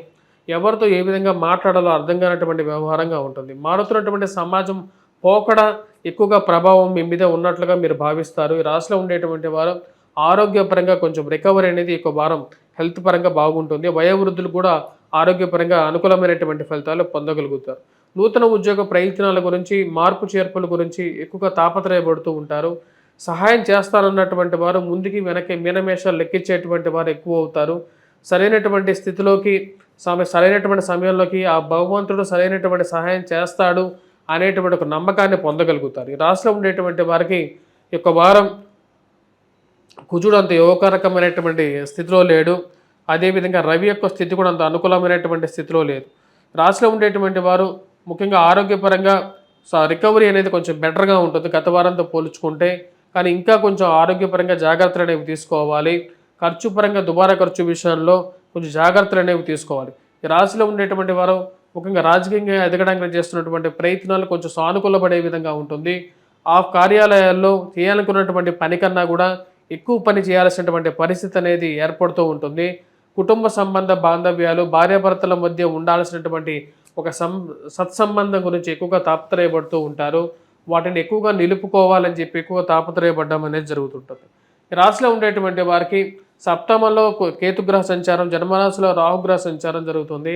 S1: ఎవరితో ఏ విధంగా మాట్లాడాలో అర్థం కానటువంటి వ్యవహారంగా ఉంటుంది. మారుతున్నటువంటి సమాజం పోకడ ఎక్కువగా ప్రభావం మీ మీద ఉన్నట్లుగా మీరు భావిస్తారు. ఈ రాశిలో ఉండేటువంటి వారు ఆరోగ్యపరంగా కొంచెం రికవరీ అనేది ఎక్కువ వారం హెల్త్ పరంగా బాగుంటుంది. వయోవృద్ధులు కూడా ఆరోగ్యపరంగా అనుకూలమైనటువంటి ఫలితాలు పొందగలుగుతారు. నూతన ఉద్యోగ ప్రయత్నాల గురించి, మార్పు చేర్పుల గురించి ఎక్కువగా తాపత్రయపడుతూ ఉంటారు. సహాయం చేస్తారన్నటువంటి వారు ముందుకి వెనక్కి మీనమేషాలు లెక్కించేటువంటి వారు ఎక్కువ అవుతారు. సరైనటువంటి స్థితిలోకి సరైనటువంటి సమయంలోకి ఆ భగవంతుడు సరైనటువంటి సహాయం చేస్తాడు అనేటువంటి ఒక నమ్మకాన్ని పొందగలుగుతారు. ఈ రాశిలో ఉండేటువంటి వారికి ఈ యొక్క వారం కుజుడు అంత యోగకరకమైనటువంటి స్థితిలో లేడు. అదేవిధంగా రవి యొక్క స్థితి కూడా అంత అనుకూలమైనటువంటి స్థితిలో లేదు. రాశిలో ఉండేటువంటి వారు ముఖ్యంగా ఆరోగ్యపరంగా రికవరీ అనేది కొంచెం బెటర్గా ఉంటుంది గత వారంతో పోల్చుకుంటే. కానీ ఇంకా కొంచెం ఆరోగ్యపరంగా జాగ్రత్తలు అనేవి తీసుకోవాలి. ఖర్చు పరంగా దుబారా ఖర్చు విషయంలో కొంచెం జాగ్రత్తలు అనేవి తీసుకోవాలి. ఈ రాశిలో ఉండేటువంటి వారు ముఖ్యంగా రాజకీయంగా ఎదగడానికి చేస్తున్నటువంటి ప్రయత్నాలు కొంచెం సానుకూలపడే విధంగా ఉంటుంది. ఆ కార్యాలయాల్లో చేయాలనుకున్నటువంటి పని కన్నా కూడా ఎక్కువ పని చేయాల్సినటువంటి పరిస్థితి అనేది ఏర్పడుతూ ఉంటుంది. కుటుంబ సంబంధ బాంధవ్యాలు, భార్యాభర్తల మధ్య ఉండాల్సినటువంటి ఒక సత్సంబంధం గురించి ఎక్కువగా తాపత్రయపడుతూ ఉంటారు. వాటిని ఎక్కువగా నిలుపుకోవాలని చెప్పి ఎక్కువగా తాపత్రయపడడం అనేది జరుగుతుంటుంది. ఈ రాశిలో ఉండేటువంటి వారికి సప్తమంలో కేతుగ్రహ సంచారం, జన్మరాశిలో రాహుగ్రహ సంచారం జరుగుతుంది.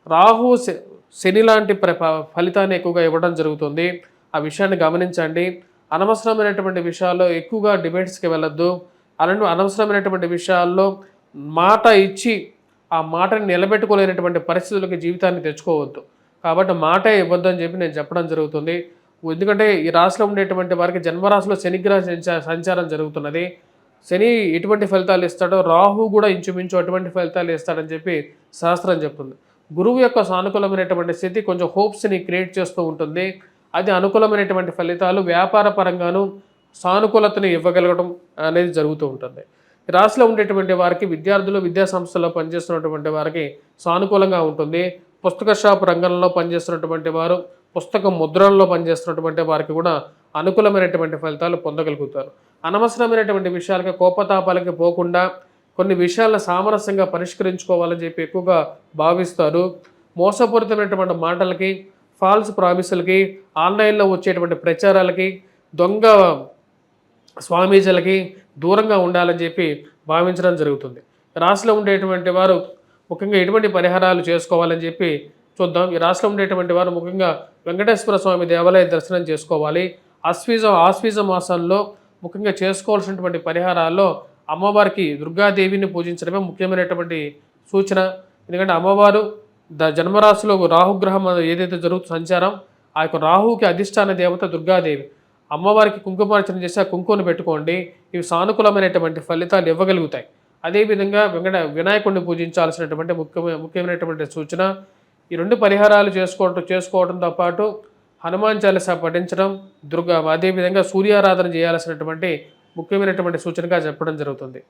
S1: రాహు శని లాంటి ఫలితాన్ని ఎక్కువగా ఇవ్వడం జరుగుతుంది. ఆ విషయాన్ని గమనించండి. అనవసరమైనటువంటి విషయాల్లో ఎక్కువగా డిబేట్స్కి వెళ్ళొద్దు. అలాంటి అనవసరమైనటువంటి విషయాల్లో మాట ఇచ్చి ఆ మాటని నిలబెట్టుకోలేనటువంటి పరిస్థితులకి జీవితాన్ని తెచ్చుకోవద్దు. కాబట్టి మాటే ఇవ్వద్దు అని చెప్పి నేను చెప్పడం జరుగుతుంది. ఎందుకంటే ఈ రాశిలో ఉండేటువంటి వారికి జన్మరాశిలో శనిగ్రహ సంచారం జరుగుతున్నది. శని ఎటువంటి ఫలితాలు ఇస్తాడో రాహు కూడా ఇంచుమించు అటువంటి ఫలితాలు ఇస్తాడని చెప్పి శాస్త్రం చెప్తుంది. గురువు యొక్క సానుకూలమైనటువంటి స్థితి కొంచెం హోప్స్ని క్రియేట్ చేస్తూ ఉంటుంది. అది అనుకూలమైనటువంటి ఫలితాలు వ్యాపార పరంగాను సానుకూలతను ఇవ్వగలగడం అనేది జరుగుతూ ఉంటుంది. రాశిలో ఉండేటువంటి వారికి విద్యార్థులు, విద్యా సంస్థల్లో పనిచేస్తున్నటువంటి వారికి సానుకూలంగా ఉంటుంది. పుస్తక షాప్ రంగంలో పనిచేస్తున్నటువంటి వారు, పుస్తక ముద్రణలో పనిచేస్తున్నటువంటి వారికి కూడా అనుకూలమైనటువంటి ఫలితాలు పొందగలుగుతారు. అనవసరమైనటువంటి విషయాలకి కోపతాపాలకి పోకుండా కొన్ని విషయాలను సామరస్యంగా పరిష్కరించుకోవాలని చెప్పి ఎక్కువగా భావిస్తారు. మోసపూరితమైనటువంటి మాటలకి, ఫాల్స్ ప్రామిసులకి, ఆన్లైన్లో వచ్చేటువంటి ప్రచారాలకి, దొంగ స్వామీజీలకి దూరంగా ఉండాలని చెప్పి భావించడం జరుగుతుంది. రాశిలో ఉండేటువంటి వారు ముఖ్యంగా ఎటువంటి పరిహారాలు చేసుకోవాలని చెప్పి చూద్దాం. ఈ రాశిలో ఉండేటువంటి వారు ముఖ్యంగా వెంకటేశ్వర స్వామి దేవాలయ దర్శనం చేసుకోవాలి. ఆశ్వీజ మాసంలో ముఖ్యంగా చేసుకోవాల్సినటువంటి పరిహారాల్లో అమ్మవారికి దుర్గాదేవిని పూజించడమే ముఖ్యమైనటువంటి సూచన. ఎందుకంటే అమ్మవారు జన్మరాశిలో రాహుగ్రహం ఏదైతే జరుగుతుందో సంచారం, ఆ యొక్క రాహుకి అధిష్టాన దేవత దుర్గాదేవి. అమ్మవారికి కుంకుమార్చన చేసి ఆ కుంకుమను పెట్టుకోండి. ఇవి సానుకూలమైనటువంటి ఫలితాలు ఇవ్వగలుగుతాయి. అదేవిధంగా వినాయకుడిని పూజించాల్సినటువంటి ముఖ్యమైనటువంటి సూచన. ఈ 2 పరిహారాలు చేసుకోవడంతో పాటు హనుమాన్ చాలీసా పఠించడం, అదేవిధంగా సూర్యారాధన చేయాల్సినటువంటి ముఖ్యమైనటువంటి సూచనగా చెప్పడం జరుగుతుంది.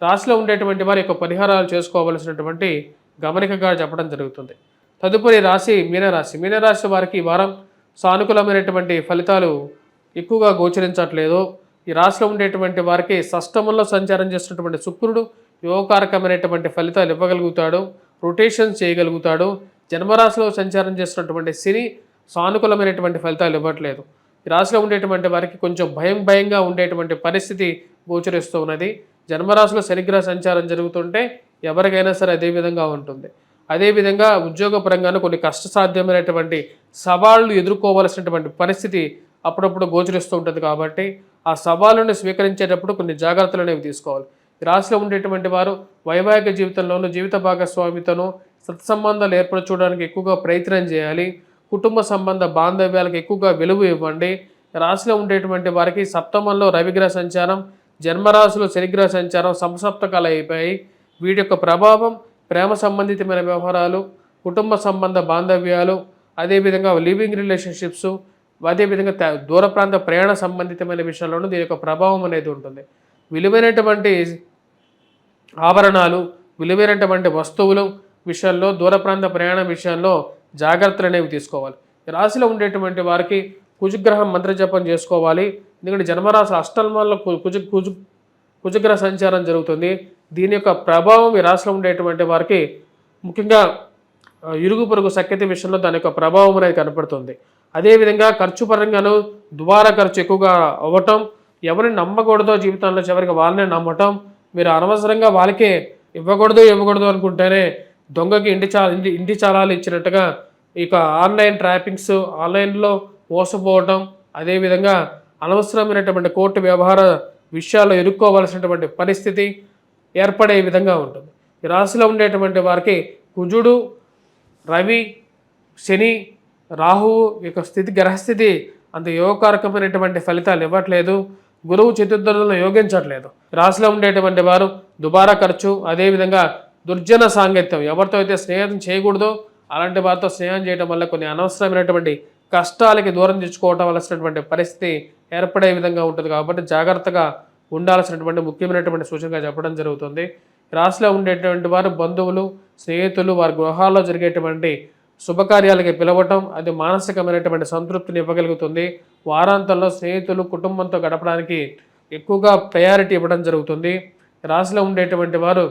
S1: రాశిలో ఉండేటువంటి వారి యొక్క పరిహారాలు చేసుకోవాల్సినటువంటి గమనికగా చెప్పడం జరుగుతుంది. తదుపరి రాశి మీనరాశి. మీనరాశి వారికి ఈ వారం సానుకూలమైనటువంటి ఫలితాలు ఎక్కువగా గోచరించట్లేదు. ఈ రాశిలో ఉండేటువంటి వారికి షష్టమంలో సంచారం చేస్తున్నటువంటి శుక్రుడు యోగకారకమైనటువంటి ఫలితాలు ఇవ్వగలుగుతాడు. రొటేషన్స్ చేయగలుగుతాడు. జన్మరాశిలో సంచారం చేస్తున్నటువంటి శని సానుకూలమైనటువంటి ఫలితాలు ఇవ్వట్లేదు. ఈ రాశిలో ఉండేటువంటి వారికి కొంచెం భయంగా ఉండేటువంటి పరిస్థితి గోచరిస్తూ ఉన్నది. జన్మరాశిలో శనిగ్రహ సంచారం జరుగుతుంటే ఎవరికైనా సరే అదే విధంగా ఉంటుంది. అదేవిధంగా ఉద్యోగపరంగాను కొన్ని కష్టసాధ్యమైనటువంటి సవాళ్లు ఎదుర్కోవాల్సినటువంటి పరిస్థితి అప్పుడప్పుడు గోచరిస్తూ ఉంటుంది. కాబట్టి ఆ సవాళ్ళను స్వీకరించేటప్పుడు కొన్ని జాగ్రత్తలు అనేవి తీసుకోవాలి. ఈ రాశిలో ఉండేటువంటి వారు వైవాహిక జీవితంలోనూ జీవిత భాగస్వామితోనూ సత్సంబంధాలు ఏర్పరచుకోవడానికి ఎక్కువగా ప్రయత్నం చేయాలి. కుటుంబ సంబంధ బాంధవ్యాలకు ఎక్కువగా విలువ ఇవ్వండి. రాశిలో ఉండేటువంటి వారికి సప్తమంలో రవిగ్రహ సంచారం, జన్మరాశిలో శనిగ్రహ సంచారం సంసప్తకాలు అయిపోయాయి. వీటి యొక్క ప్రభావం ప్రేమ సంబంధితమైన వ్యవహారాలు, కుటుంబ సంబంధ బాంధవ్యాలు, అదేవిధంగా లివింగ్ రిలేషన్షిప్స్, అదేవిధంగా దూర ప్రాంత ప్రయాణ సంబంధితమైన విషయాల్లోనూ దీని యొక్క ప్రభావం అనేది ఉంటుంది. విలువైనటువంటి ఆభరణాలు, విలువైనటువంటి వస్తువులు విషయాల్లో, దూర ప్రాంత ప్రయాణ విషయాల్లో జాగ్రత్తలు అనేవి తీసుకోవాలి. రాశిలో ఉండేటువంటి వారికి కుజగ్రహం మంత్రజపం చేసుకోవాలి. ఎందుకంటే జన్మరాశి అష్టమంలో కుజగ్రహ సంచారం జరుగుతుంది. దీని యొక్క ప్రభావం ఈ రాశిలో ఉండేటువంటి వారికి ముఖ్యంగా ఇరుగు పొరుగు సఖ్యత విషయంలో దాని యొక్క ప్రభావం అనేది కనపడుతుంది. అదేవిధంగా ఖర్చు పరంగాను దుబారా ఖర్చు ఎక్కువగా అవ్వటం, ఎవరిని నమ్మకూడదో జీవితంలో చివరికి వాళ్ళనే నమ్మటం, మీరు అనవసరంగా వాళ్ళకే ఇవ్వకూడదు అనుకుంటేనే దొంగకి ఇంటి చాలాలు ఇచ్చినట్టుగా ఇక ఆన్లైన్ ట్రాపింగ్స్, ఆన్లైన్లో మోసపోవటం, అదేవిధంగా అనవసరమైనటువంటి కోర్టు వ్యవహార విషయాల్లో ఇరుక్కోవాల్సినటువంటి పరిస్థితి ఏర్పడే విధంగా ఉంటుంది. ఈ రాశిలో ఉండేటువంటి వారికి కుజుడు, రవి, శని, రాహువు యొక్క గ్రహస్థితి అంత యోగకారకమైనటువంటి ఫలితాలు ఇవ్వట్లేదు. గురువు చతుర్థులను యోగించట్లేదు. రాశిలో ఉండేటువంటి వారు దుబారా ఖర్చు, అదేవిధంగా దుర్జన సాంగత్యం, ఎవరితో అయితే స్నేహం చేయకూడదో అలాంటి వారితో స్నేహం చేయడం వల్ల కొన్ని అనవసరమైనటువంటి కష్టాలకి దూరం తెచ్చుకోవటం వలసినటువంటి పరిస్థితి ఏర్పడే విధంగా ఉంటుంది. కాబట్టి జాగ్రత్తగా ఉండాల్సినటువంటి ముఖ్యమైనటువంటి సూచనగా చెప్పడం జరుగుతుంది. రాశిలో ఉండేటువంటి వారు బంధువులు, స్నేహితులు వారి గృహాల్లో జరిగేటువంటి శుభకార్యాలకి పిలవటం, అది మానసికమైనటువంటి సంతృప్తిని ఇవ్వగలుగుతుంది. వారాంతంలో స్నేహితులు, కుటుంబంతో గడపడానికి ఎక్కువగా ప్రయారిటీ ఇవ్వడం జరుగుతుంది. రాశిలో ఉండేటువంటి వారు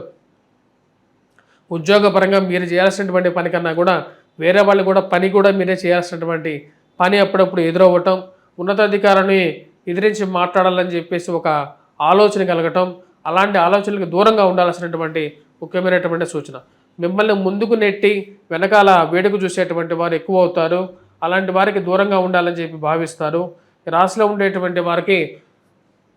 S1: ఉద్యోగపరంగా మీరు చేయాల్సినటువంటి పని కన్నా కూడా వేరే వాళ్ళు పని కూడా మీరే చేయాల్సినటువంటి పని అప్పుడప్పుడు ఎదురవ్వటం, ఉన్నతాధికారాన్ని ఎదిరించి మాట్లాడాలని చెప్పేసి ఒక ఆలోచన కలగటం, అలాంటి ఆలోచనలకు దూరంగా ఉండాల్సినటువంటి ముఖ్యమైనటువంటి సూచన. మిమ్మల్ని ముందుకు నెట్టి వెనకాల వేడుక చూసేటువంటి వారు ఎక్కువ అవుతారు. అలాంటి వారికి దూరంగా ఉండాలని చెప్పి భావిస్తారు. రాశిలో ఉండేటువంటి వారికి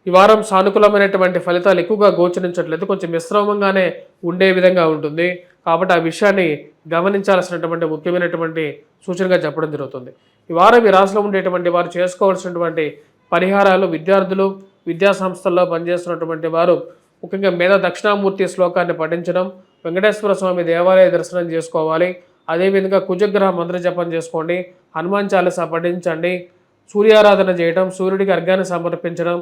S1: ఈ వారం సానుకూలమైనటువంటి ఫలితాలు ఎక్కువగా గోచరించట్లేదు. కొంచెం మిశ్రమంగానే ఉండే విధంగా ఉంటుంది. కాబట్టి ఆ విషయాన్ని గమనించాల్సినటువంటి ముఖ్యమైనటువంటి సూచనగా చెప్పడం జరుగుతుంది. ఈ వారం ఈ రాశిలో ఉండేటువంటి వారు చేసుకోవాల్సినటువంటి పరిహారాలు, విద్యార్థులు, విద్యా సంస్థల్లో పనిచేస్తున్నటువంటి వారు ముఖ్యంగా మేధా దక్షిణామూర్తి శ్లోకాన్ని పఠించడం, వెంకటేశ్వర స్వామి దేవాలయ దర్శనం చేసుకోవాలి. అదేవిధంగా కుజగ్రహ మంత్ర జపం చేసుకోండి, హనుమాన్ చాలీసా పఠించండి, సూర్యారాధన చేయడం, సూర్యుడికి అర్ఘ్యాన్ని సమర్పించడం,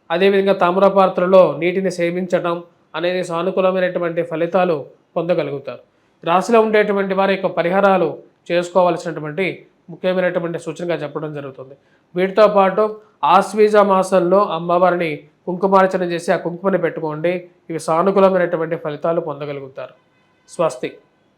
S1: అదేవిధంగా తామ్రపాత్రలో నీటిని సేవించడం అనేది సానుకూలమైనటువంటి ఫలితాలు పొందగలుగుతారు. రాశిలో ఉండేటువంటి వారి యొక్క పరిహారాలు చేసుకోవాల్సినటువంటి ముఖ్యమైనటువంటి సూచనగా చెప్పడం జరుగుతుంది. వీటితో పాటు ఆశ్వీజ మాసంలో అమ్మవారిని కుంకుమార్చన చేసి ఆ కుంకుమని పెట్టుకోండి. ఇవి సానుకూలమైనటువంటి ఫలితాలు పొందగలుగుతారు. స్వస్తి.